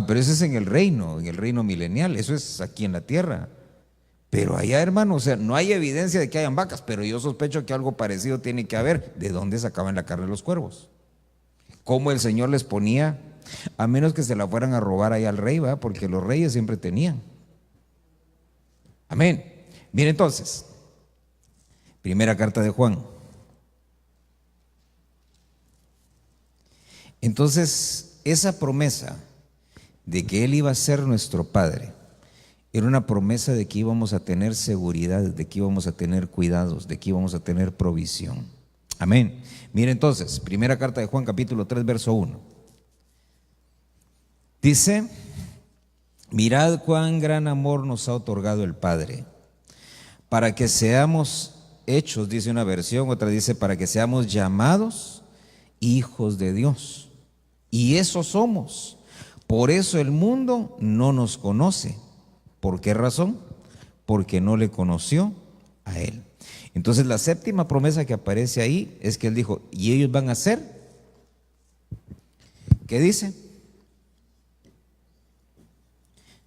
Pero eso es en el reino milenial, eso es aquí en la tierra. Pero allá, hermano, o sea, no hay evidencia de que hayan vacas, pero yo sospecho que algo parecido tiene que haber. ¿De dónde sacaban la carne de los cuervos? ¿Cómo el Señor les ponía? A menos que se la fueran a robar ahí al rey, ¿verdad? Porque los reyes siempre tenían. Amén. Mire entonces, primera carta de Juan. Entonces, esa promesa de que Él iba a ser nuestro Padre era una promesa de que íbamos a tener seguridad, de que íbamos a tener cuidados, de que íbamos a tener provisión. Amén. Mire entonces, primera carta de Juan, capítulo 3, verso 1. Dice, mirad cuán gran amor nos ha otorgado el Padre, para que seamos hechos, dice una versión, otra dice, para que seamos llamados hijos de Dios. Y eso somos. Por eso el mundo no nos conoce. ¿Por qué razón? Porque no le conoció a Él. Entonces la séptima promesa que aparece ahí es que Él dijo, y ellos van a ser, ¿qué dice?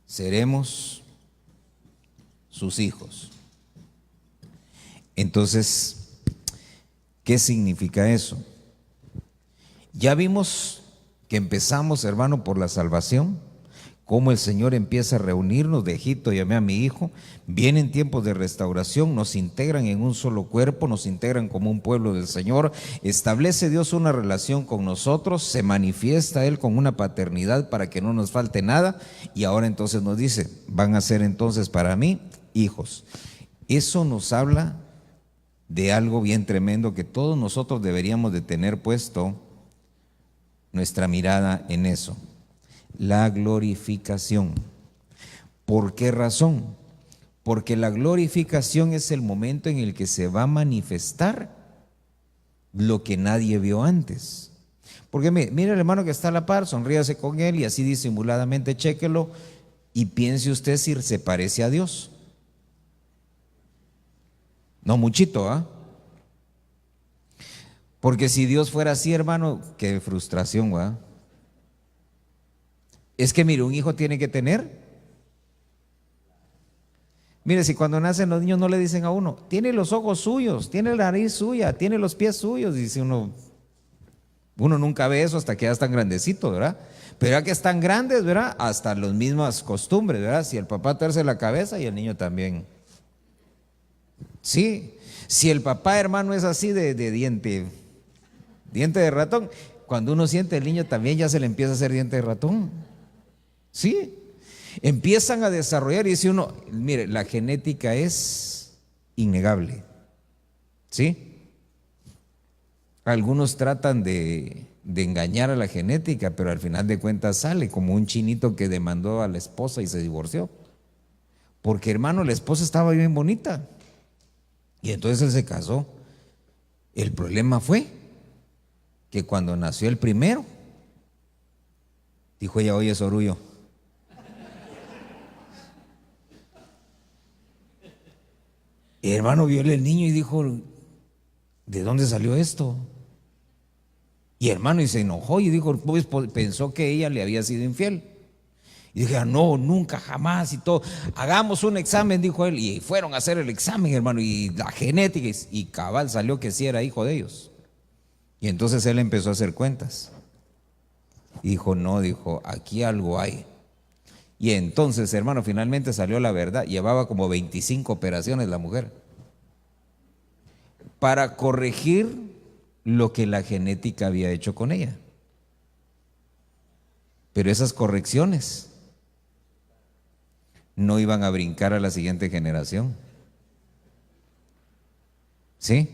Seremos sus hijos. Entonces, ¿qué significa eso? Ya vimos que empezamos, hermano, por la salvación. Cómo el Señor empieza a reunirnos de Egipto, llamé a mi hijo, vienen tiempos de restauración, nos integran en un solo cuerpo, nos integran como un pueblo del Señor, establece Dios una relación con nosotros, se manifiesta Él con una paternidad para que no nos falte nada y ahora entonces nos dice, van a ser entonces para mí hijos. Eso nos habla de algo bien tremendo que todos nosotros deberíamos de tener puesto nuestra mirada en eso. La glorificación. ¿Por qué razón? Porque la glorificación es el momento en el que se va a manifestar lo que nadie vio antes. Porque mire el hermano que está a la par, sonríase con él y así disimuladamente chéquelo y piense usted si se parece a Dios. No muchito, ¿ah? Porque si Dios fuera así, hermano, qué frustración, ¿va? Es que mire, un hijo tiene que tener. Mire, si cuando nacen los niños no le dicen a uno, tiene los ojos suyos, tiene la nariz suya, tiene los pies suyos, dice uno nunca ve eso hasta que ya están grandecitos, ¿verdad? Pero ya que están grandes, ¿verdad? Hasta las mismas costumbres, ¿verdad? Si el papá tuerce la cabeza y el niño también. Sí, si el papá, hermano, es así de diente de ratón, cuando uno siente el niño también ya se le empieza a hacer diente de ratón. Sí, empiezan a desarrollar y dice uno, mire, la genética es innegable. ¿Sí? Algunos tratan de engañar a la genética, pero al final de cuentas sale como un chinito que demandó a la esposa y se divorció. Porque, hermano, la esposa estaba bien bonita y entonces él se casó. El problema fue que cuando nació el primero, dijo ella, oye, Sorullo, el hermano vio el niño y dijo, ¿de dónde salió esto? Y hermano, y se enojó y dijo, pues pensó que ella le había sido infiel. Y dije, no, nunca, jamás y todo. Hagamos un examen, dijo él, y fueron a hacer el examen, hermano, y la genética, y cabal salió que sí era hijo de ellos. Y entonces él empezó a hacer cuentas. Y dijo, no, dijo, aquí algo hay. Y entonces, hermano, finalmente salió la verdad. Llevaba como 25 operaciones la mujer para corregir lo que la genética había hecho con ella. Pero esas correcciones no iban a brincar a la siguiente generación. ¿Sí?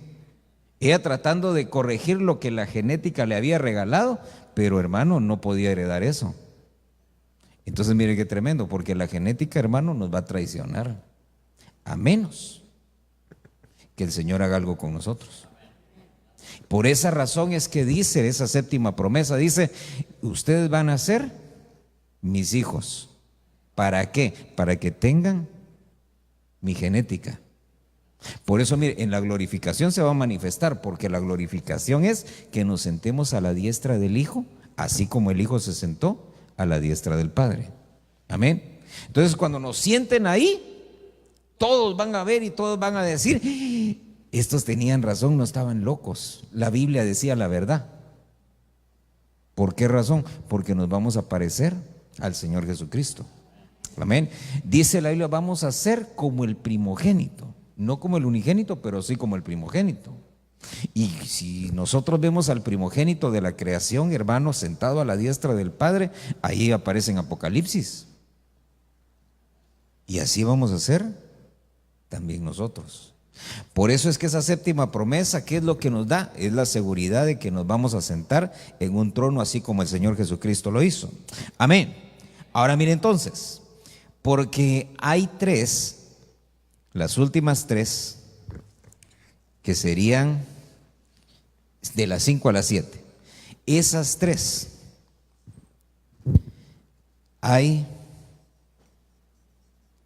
Ella tratando de corregir lo que la genética le había regalado, pero hermano, no podía heredar eso. Entonces mire qué tremendo, porque la genética, hermano, nos va a traicionar, a menos que el Señor haga algo con nosotros. Por esa razón es que dice esa séptima promesa, dice, ustedes van a ser mis hijos. ¿Para qué? Para que tengan mi genética. Por eso, mire, en la glorificación se va a manifestar, porque la glorificación es que nos sentemos a la diestra del Hijo, así como el Hijo se sentó a la diestra del Padre. Amén. Entonces, cuando nos sienten ahí, todos van a ver y todos van a decir, estos tenían razón, no estaban locos. La Biblia decía la verdad. ¿Por qué razón? Porque nos vamos a parecer al Señor Jesucristo. Amén. Dice la Biblia, vamos a ser como el primogénito. No como el unigénito, pero sí como el primogénito. Y si nosotros vemos al primogénito de la creación, hermano, sentado a la diestra del Padre, ahí aparece en Apocalipsis. Y así vamos a ser también nosotros. Por eso es que esa séptima promesa, ¿qué es lo que nos da? Es la seguridad de que nos vamos a sentar en un trono así como el Señor Jesucristo lo hizo. Amén. Ahora mire entonces, porque hay tres, las últimas tres, que serían de las 5 a las 7. Esas tres, hay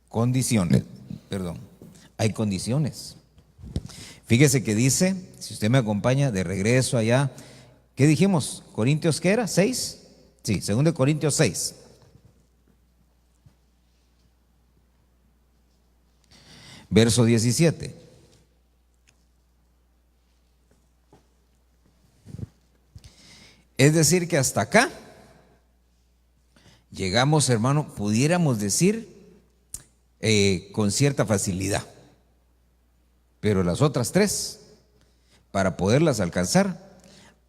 condiciones, hay condiciones. Fíjese que dice, si usted me acompaña de regreso allá, ¿qué dijimos? ¿Corintios qué era? ¿6? Sí, 2 Corintios 6. Verso 17. Es decir que hasta acá llegamos, hermano, pudiéramos decir con cierta facilidad. Pero las otras tres, para poderlas alcanzar,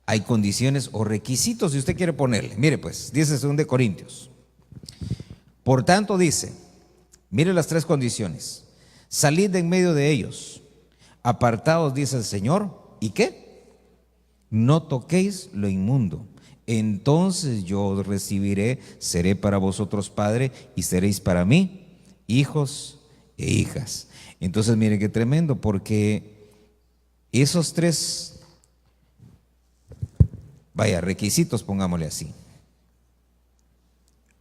hay condiciones o requisitos, si usted quiere ponerle. Mire pues, dice 2 Corintios. Por tanto dice, mire las tres condiciones. Salid de en medio de ellos, apartaos, dice el Señor, ¿y qué? No toquéis lo inmundo. Entonces yo os recibiré, seré para vosotros padre y seréis para mí hijos e hijas. Entonces mire qué tremendo, porque esos tres Vaya, requisitos, pongámosle así.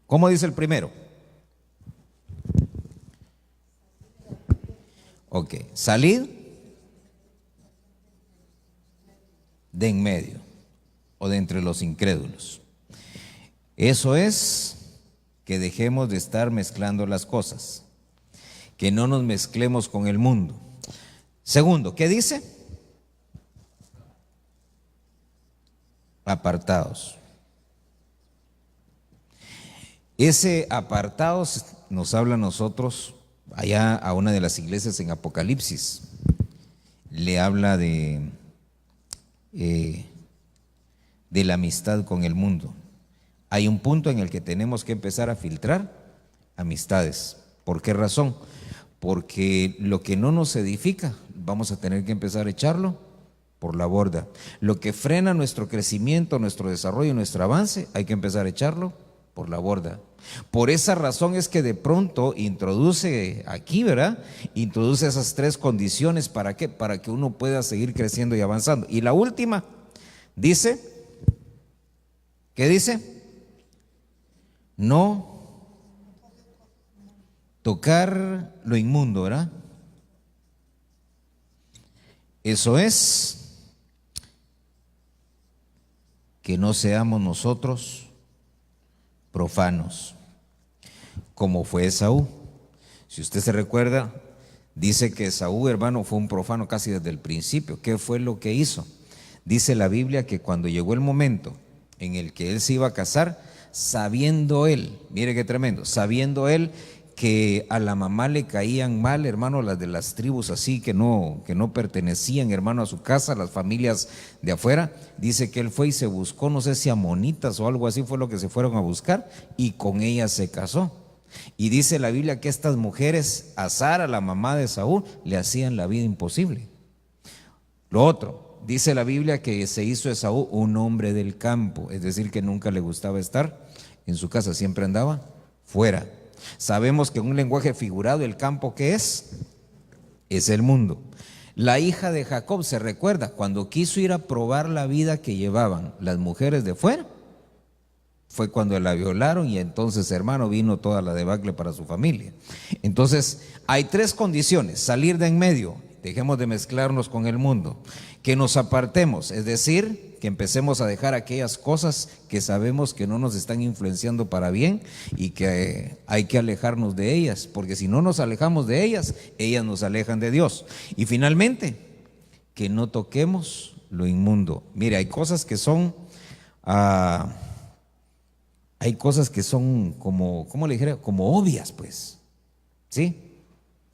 ¿Cómo dice el primero? Ok, salid de en medio o de entre los incrédulos. Eso es que dejemos de estar mezclando las cosas, que no nos mezclemos con el mundo. Segundo, ¿qué dice? Apartados. Ese apartados nos habla a nosotros allá a una de las iglesias en Apocalipsis. Le habla de la amistad con el mundo. Hay un punto en el que tenemos que empezar a filtrar amistades. ¿Por qué razón? Porque lo que no nos edifica, vamos a tener que empezar a echarlo por la borda. Lo que frena nuestro crecimiento, nuestro desarrollo, nuestro avance, hay que empezar a echarlo por la borda. Por esa razón es que de pronto introduce aquí, ¿verdad? Introduce esas tres condiciones. ¿Para qué? Para que uno pueda seguir creciendo y avanzando. Y la última, dice, ¿qué dice? No tocar lo inmundo, ¿verdad? Eso es que no seamos nosotros profanos, como fue Esaú. Si usted se recuerda, dice que Esaú, hermano, fue un profano casi desde el principio. ¿Qué fue lo que hizo? Dice la Biblia que cuando llegó el momento en el que él se iba a casar, sabiendo él, mire qué tremendo, sabiendo él que a la mamá le caían mal, hermano, las de las tribus así que no pertenecían, hermano, a su casa, las familias de afuera, dice que él fue y se buscó, no sé si amonitas o algo así fue lo que se fueron a buscar, y con ellas se casó. Y dice la Biblia que estas mujeres, a Sara, la mamá de Saúl, le hacían la vida imposible. Lo otro, dice la Biblia que se hizo Esaú un hombre del campo, es decir, que nunca le gustaba estar en su casa, siempre andaba fuera. Sabemos que en un lenguaje figurado el campo, ¿qué es? Es el mundo. La hija de Jacob, se recuerda, cuando quiso ir a probar la vida que llevaban las mujeres de fuera, fue cuando la violaron y entonces, hermano, vino toda la debacle para su familia. Entonces, hay tres condiciones: salir de en medio, dejemos de mezclarnos con el mundo, que nos apartemos, es decir, que empecemos a dejar aquellas cosas que sabemos que no nos están influenciando para bien y que hay que alejarnos de ellas, porque si no nos alejamos de ellas, ellas nos alejan de Dios. Y finalmente, que no toquemos lo inmundo. Mire, hay cosas que son como, ¿cómo le dijera? Como obvias, pues, ¿sí?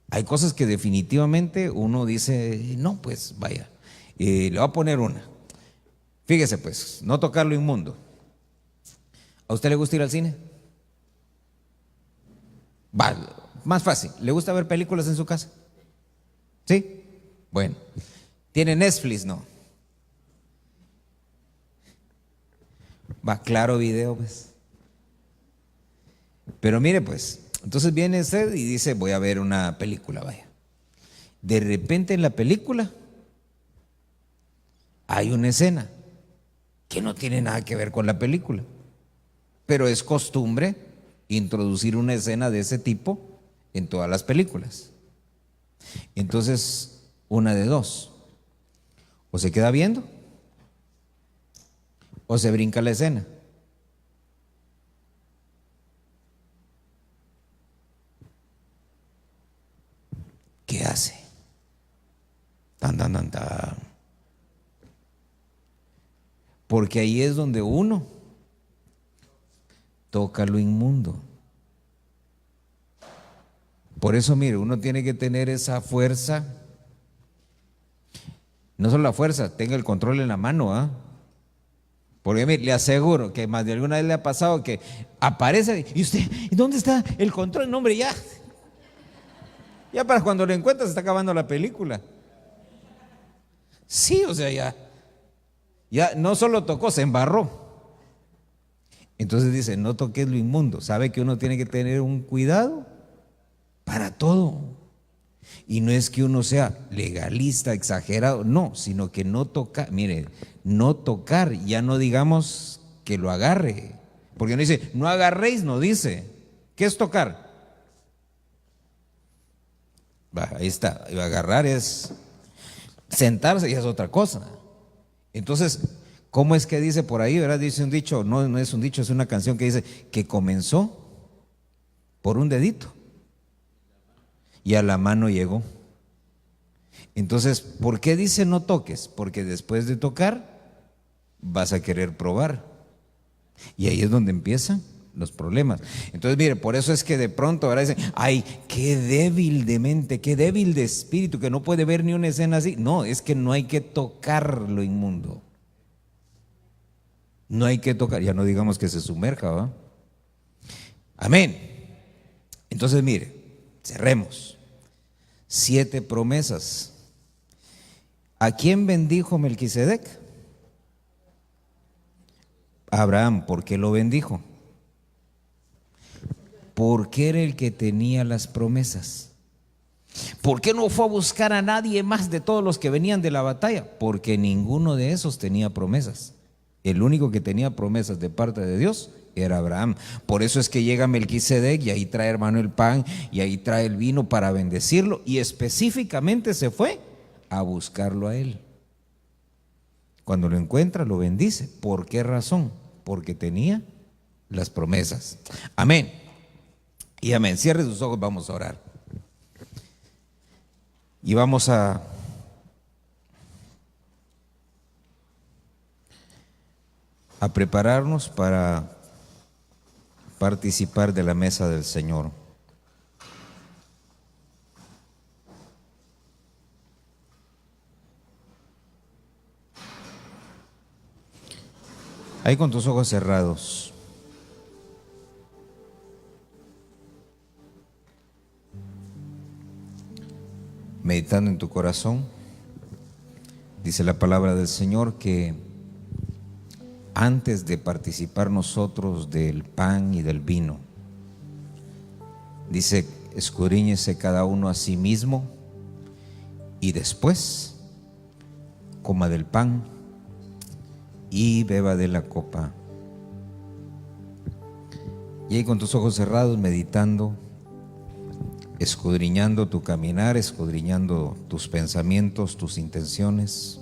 Hay cosas que definitivamente uno dice, no, pues vaya, le voy a poner una. Fíjese pues, no tocar lo inmundo. ¿A usted le gusta ir al cine? Va, más fácil, ¿le gusta ver películas en su casa? ¿Sí? Bueno, ¿tiene Netflix? No. Va, Claro Video, pues. Pero mire pues, entonces viene usted y dice, voy a ver una película, vaya. De repente en la película hay una escena que no tiene nada que ver con la película, pero es costumbre introducir una escena de ese tipo en todas las películas. Entonces, una de dos: o se queda viendo o se brinca la escena. ¿Qué hace? Tan, tan, tan, tan. Porque ahí es donde uno toca lo inmundo. Por eso, mire, uno tiene que tener esa fuerza. No solo la fuerza, tenga el control en la mano, ¿ah? Porque mire, le aseguro que más de alguna vez le ha pasado que aparece y usted, ¿dónde está el control? No, hombre, ya para cuando lo encuentra se está acabando la película. Sí, o sea, ya no solo tocó, se embarró. Entonces dice, no toques lo inmundo. Sabe que uno tiene que tener un cuidado para todo. Y no es que uno sea legalista, exagerado, no, sino que no tocar, mire, no tocar, ya no digamos que lo agarre, porque no dice, no agarréis, no dice, ¿qué es tocar? Ahí está, agarrar es sentarse y es otra cosa. Entonces, ¿cómo es que dice por ahí, verdad? Dice un dicho, no, no es un dicho, es una canción que dice que comenzó por un dedito y a la mano llegó. Entonces, ¿por qué dice no toques? Porque después de tocar vas a querer probar. Y ahí es donde empiezan los problemas. Entonces, mire, por eso es que de pronto ahora dicen, ay, qué débil de mente, qué débil de espíritu, que no puede ver ni una escena así. No, es que no hay que tocar lo inmundo. No hay que tocar, ya no digamos que se sumerja, ¿va? Amén. Entonces, mire, cerremos. 7 promesas. ¿A quién bendijo Melquisedec? A Abraham. ¿Por qué lo bendijo? Porque era el que tenía las promesas. ¿Por qué no fue a buscar a nadie más de todos los que venían de la batalla? Porque ninguno de esos tenía promesas. El único que tenía promesas de parte de Dios era Abraham. Por eso es que llega Melquisedec y ahí trae, hermano, el pan y ahí trae el vino para bendecirlo, y específicamente se fue a buscarlo a él. Cuando lo encuentra, lo bendice. ¿Por qué razón? Porque tenía las promesas. Amén. Y amén. Cierre sus ojos, vamos a orar. Y vamos a prepararnos para participar de la mesa del Señor. Ahí con tus ojos cerrados. Meditando en tu corazón, dice la palabra del Señor que antes de participar nosotros del pan y del vino, dice, escudriñese cada uno a sí mismo y después coma del pan y beba de la copa. Y ahí con tus ojos cerrados, meditando, escudriñando tu caminar, escudriñando tus pensamientos, tus intenciones.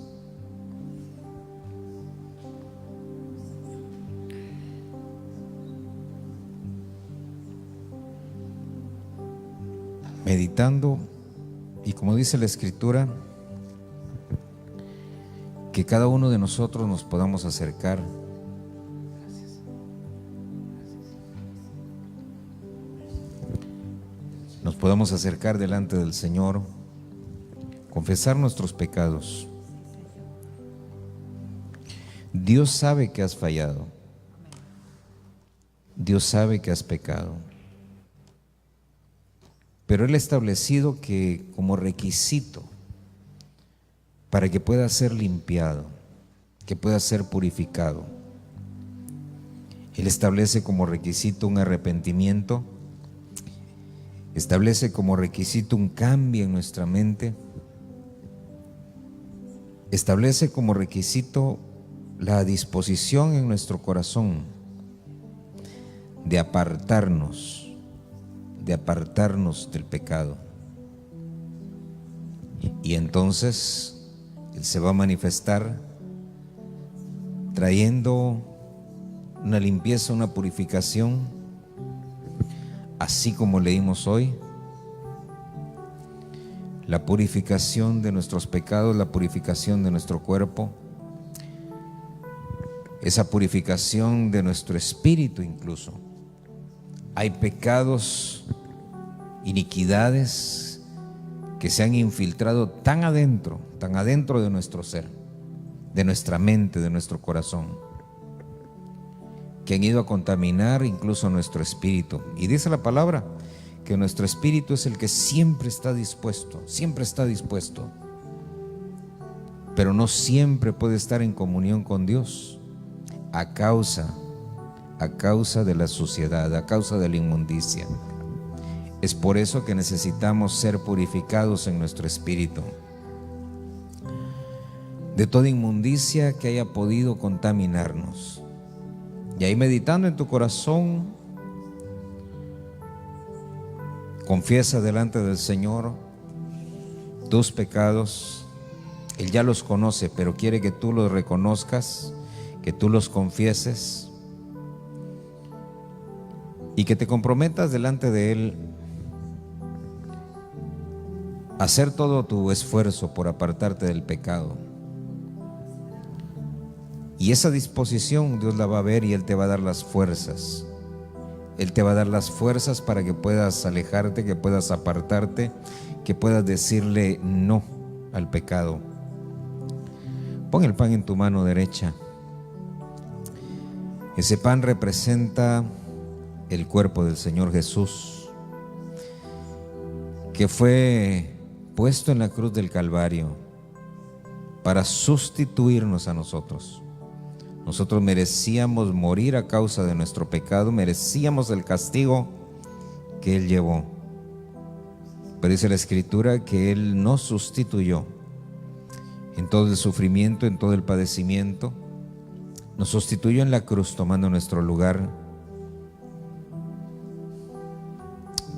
Meditando, y como dice la Escritura, que cada uno de nosotros nos podamos acercar delante del Señor, confesar nuestros pecados. Dios sabe que has fallado, Dios sabe que has pecado, pero Él ha establecido que como requisito para que pueda ser limpiado, que pueda ser purificado, Él establece como requisito un arrepentimiento, establece como requisito un cambio en nuestra mente, establece como requisito la disposición en nuestro corazón de apartarnos del pecado. Y entonces Él se va a manifestar trayendo una limpieza, una purificación, así como leímos hoy, la purificación de nuestros pecados, la purificación de nuestro cuerpo, esa purificación de nuestro espíritu incluso. Hay pecados, iniquidades que se han infiltrado tan adentro de nuestro ser, de nuestra mente, de nuestro corazón, que han ido a contaminar incluso nuestro espíritu. Y dice la palabra que nuestro espíritu es el que siempre está dispuesto, pero no siempre puede estar en comunión con Dios a causa de la suciedad, a causa de la inmundicia. Es por eso que necesitamos ser purificados en nuestro espíritu de toda inmundicia que haya podido contaminarnos. Y ahí, meditando en tu corazón, confiesa delante del Señor tus pecados. Él ya los conoce, pero quiere que tú los reconozcas, que tú los confieses y que te comprometas delante de Él a hacer todo tu esfuerzo por apartarte del pecado. Y esa disposición Dios la va a ver y Él te va a dar las fuerzas. Él te va a dar las fuerzas para que puedas alejarte, que puedas apartarte, que puedas decirle no al pecado. Pon el pan en tu mano derecha. Ese pan representa el cuerpo del Señor Jesús, que fue puesto en la cruz del Calvario para sustituirnos a nosotros. Nosotros merecíamos morir a causa de nuestro pecado, merecíamos el castigo que Él llevó. Pero dice la Escritura que Él nos sustituyó en todo el sufrimiento, en todo el padecimiento. Nos sustituyó en la cruz tomando nuestro lugar.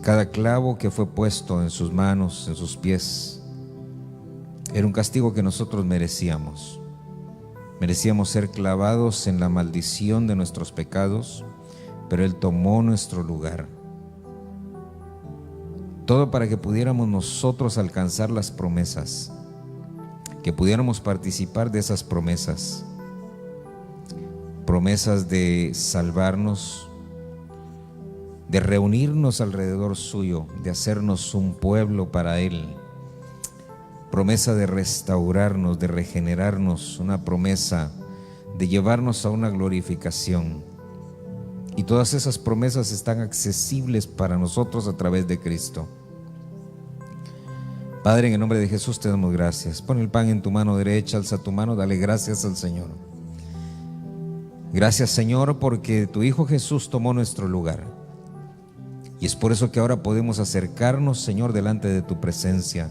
Cada clavo que fue puesto en sus manos, en sus pies, era un castigo que nosotros merecíamos. Merecíamos ser clavados en la maldición de nuestros pecados, pero Él tomó nuestro lugar. Todo para que pudiéramos nosotros alcanzar las promesas, que pudiéramos participar de esas promesas. Promesas de salvarnos, de reunirnos alrededor suyo, de hacernos un pueblo para Él. Promesa de restaurarnos, de regenerarnos, una promesa de llevarnos a una glorificación. Y todas esas promesas están accesibles para nosotros a través de Cristo. Padre, en el nombre de Jesús te damos gracias. Pon el pan en tu mano derecha, alza tu mano, dale gracias al Señor. Gracias, Señor, porque tu Hijo Jesús tomó nuestro lugar. Y es por eso que ahora podemos acercarnos, Señor, delante de tu presencia,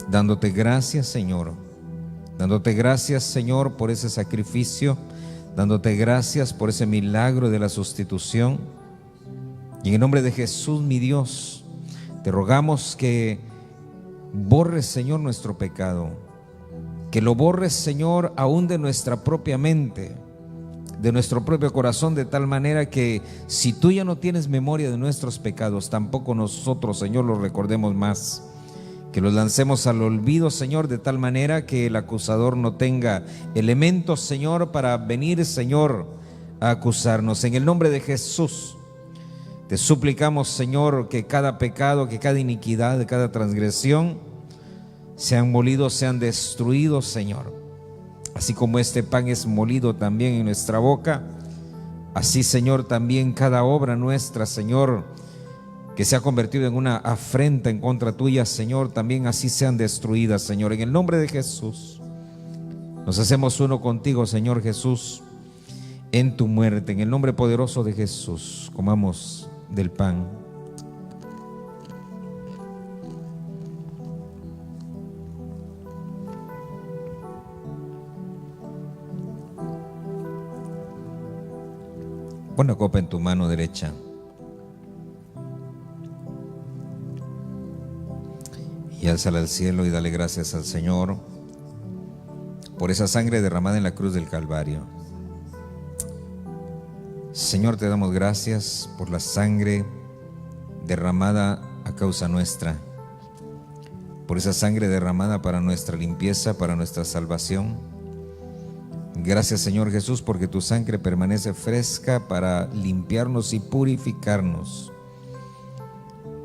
dándote gracias, Señor. Dándote gracias, Señor, por ese sacrificio, dándote gracias por ese milagro de la sustitución. Y en el nombre de Jesús, mi Dios, te rogamos que borres, Señor, nuestro pecado, que lo borres, Señor, aún de nuestra propia mente, de nuestro propio corazón, de tal manera que si tú ya no tienes memoria de nuestros pecados, tampoco nosotros, Señor, los recordemos más. Que los lancemos al olvido, Señor, de tal manera que el acusador no tenga elementos, Señor, para venir, Señor, a acusarnos. En el nombre de Jesús, te suplicamos, Señor, que cada pecado, que cada iniquidad, cada transgresión sean molidos, sean destruidos, Señor. Así como este pan es molido también en nuestra boca, así, Señor, también cada obra nuestra, Señor, que se ha convertido en una afrenta en contra tuya, Señor, también así sean destruidas, Señor. En el nombre de Jesús, nos hacemos uno contigo, Señor Jesús, en tu muerte. En el nombre poderoso de Jesús, comamos del pan. Pon la copa en tu mano derecha. Y álzala al cielo y dale gracias al Señor por esa sangre derramada en la cruz del Calvario. Señor, te damos gracias por la sangre derramada a causa nuestra, por esa sangre derramada para nuestra limpieza, para nuestra salvación. Gracias, Señor Jesús, porque tu sangre permanece fresca para limpiarnos y purificarnos.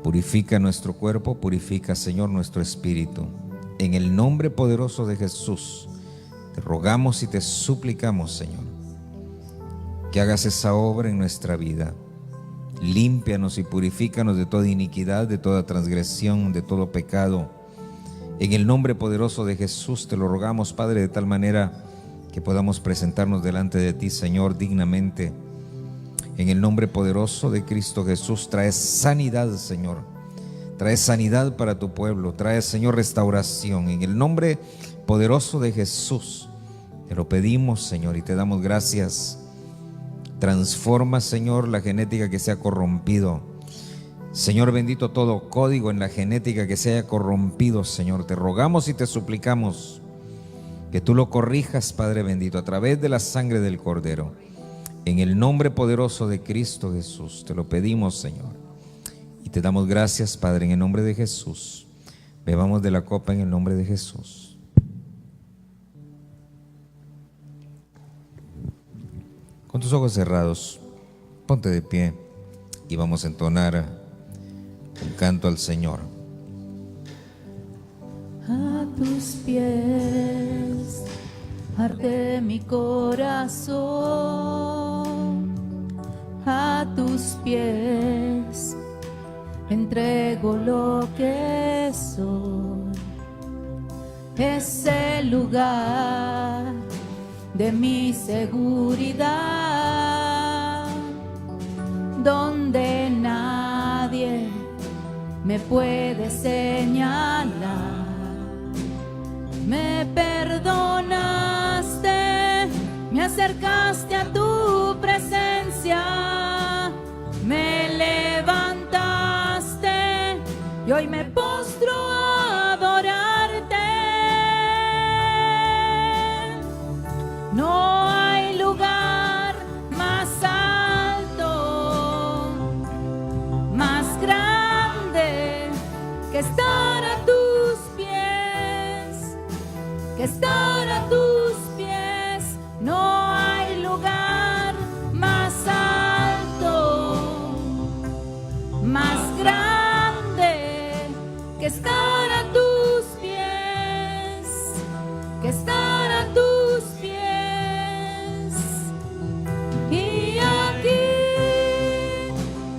Purifica nuestro cuerpo, purifica, Señor, nuestro espíritu. En el nombre poderoso de Jesús, te rogamos y te suplicamos, Señor, que hagas esa obra en nuestra vida. Límpianos y purifícanos de toda iniquidad, de toda transgresión, de todo pecado. En el nombre poderoso de Jesús te lo rogamos, Padre, de tal manera que podamos presentarnos delante de ti, Señor, dignamente. En el nombre poderoso de Cristo Jesús, trae sanidad, Señor. Trae sanidad para tu pueblo. Trae, Señor, restauración. En el nombre poderoso de Jesús, te lo pedimos, Señor, y te damos gracias. Transforma, Señor, la genética que se ha corrompido. Señor bendito, todo código en la genética que se haya corrompido, Señor, te rogamos y te suplicamos que tú lo corrijas, Padre bendito, a través de la sangre del Cordero. En el nombre poderoso de Cristo Jesús, te lo pedimos, Señor. Y te damos gracias, Padre, en el nombre de Jesús. Bebamos de la copa en el nombre de Jesús. Con tus ojos cerrados, ponte de pie y vamos a entonar un canto al Señor. A tus pies arde mi corazón, a tus pies entrego lo que soy. Es el lugar de mi seguridad, donde nadie me puede señalar. Me perdonaste, me acercaste a tu presencia, me levantaste y hoy me postro a adorarte. No hay lugar más alto, más grande que estar a tus pies, que estar a tus pies. No hay lugar más alto, más grande que estar a tus pies, que estar a tus pies. Y aquí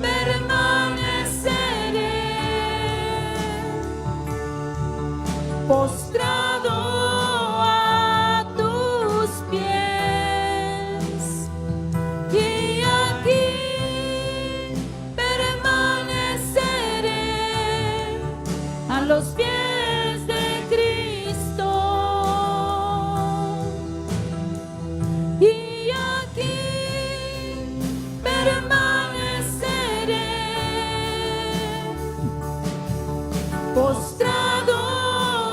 permaneceré, postrado a tus pies. Y aquí permaneceré a los pies de Cristo. Y aquí permaneceré, postrado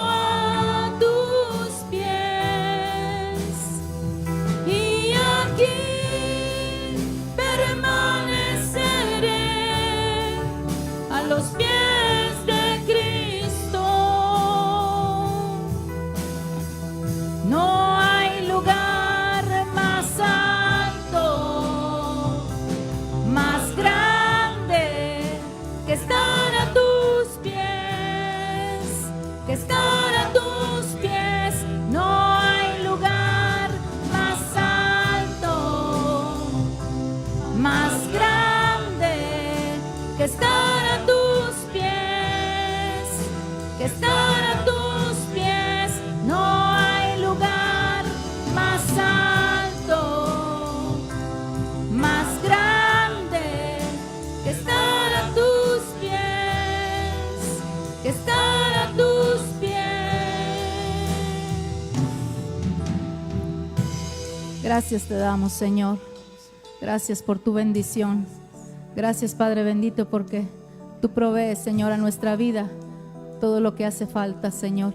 a tus pies. Y aquí permaneceré a los pies de Cristo. No hay lugar más alto, más grande que estar a tus pies, que estar a tus pies. No hay lugar más alto, más grande que estar a tus pies, que estar a tus pies. No hay lugar más alto, más grande que estar a tus pies, que estar a tus pies. Gracias te damos, Señor. Gracias por tu bendición. Gracias, Padre bendito, porque tú provees, Señor, a nuestra vida todo lo que hace falta, Señor.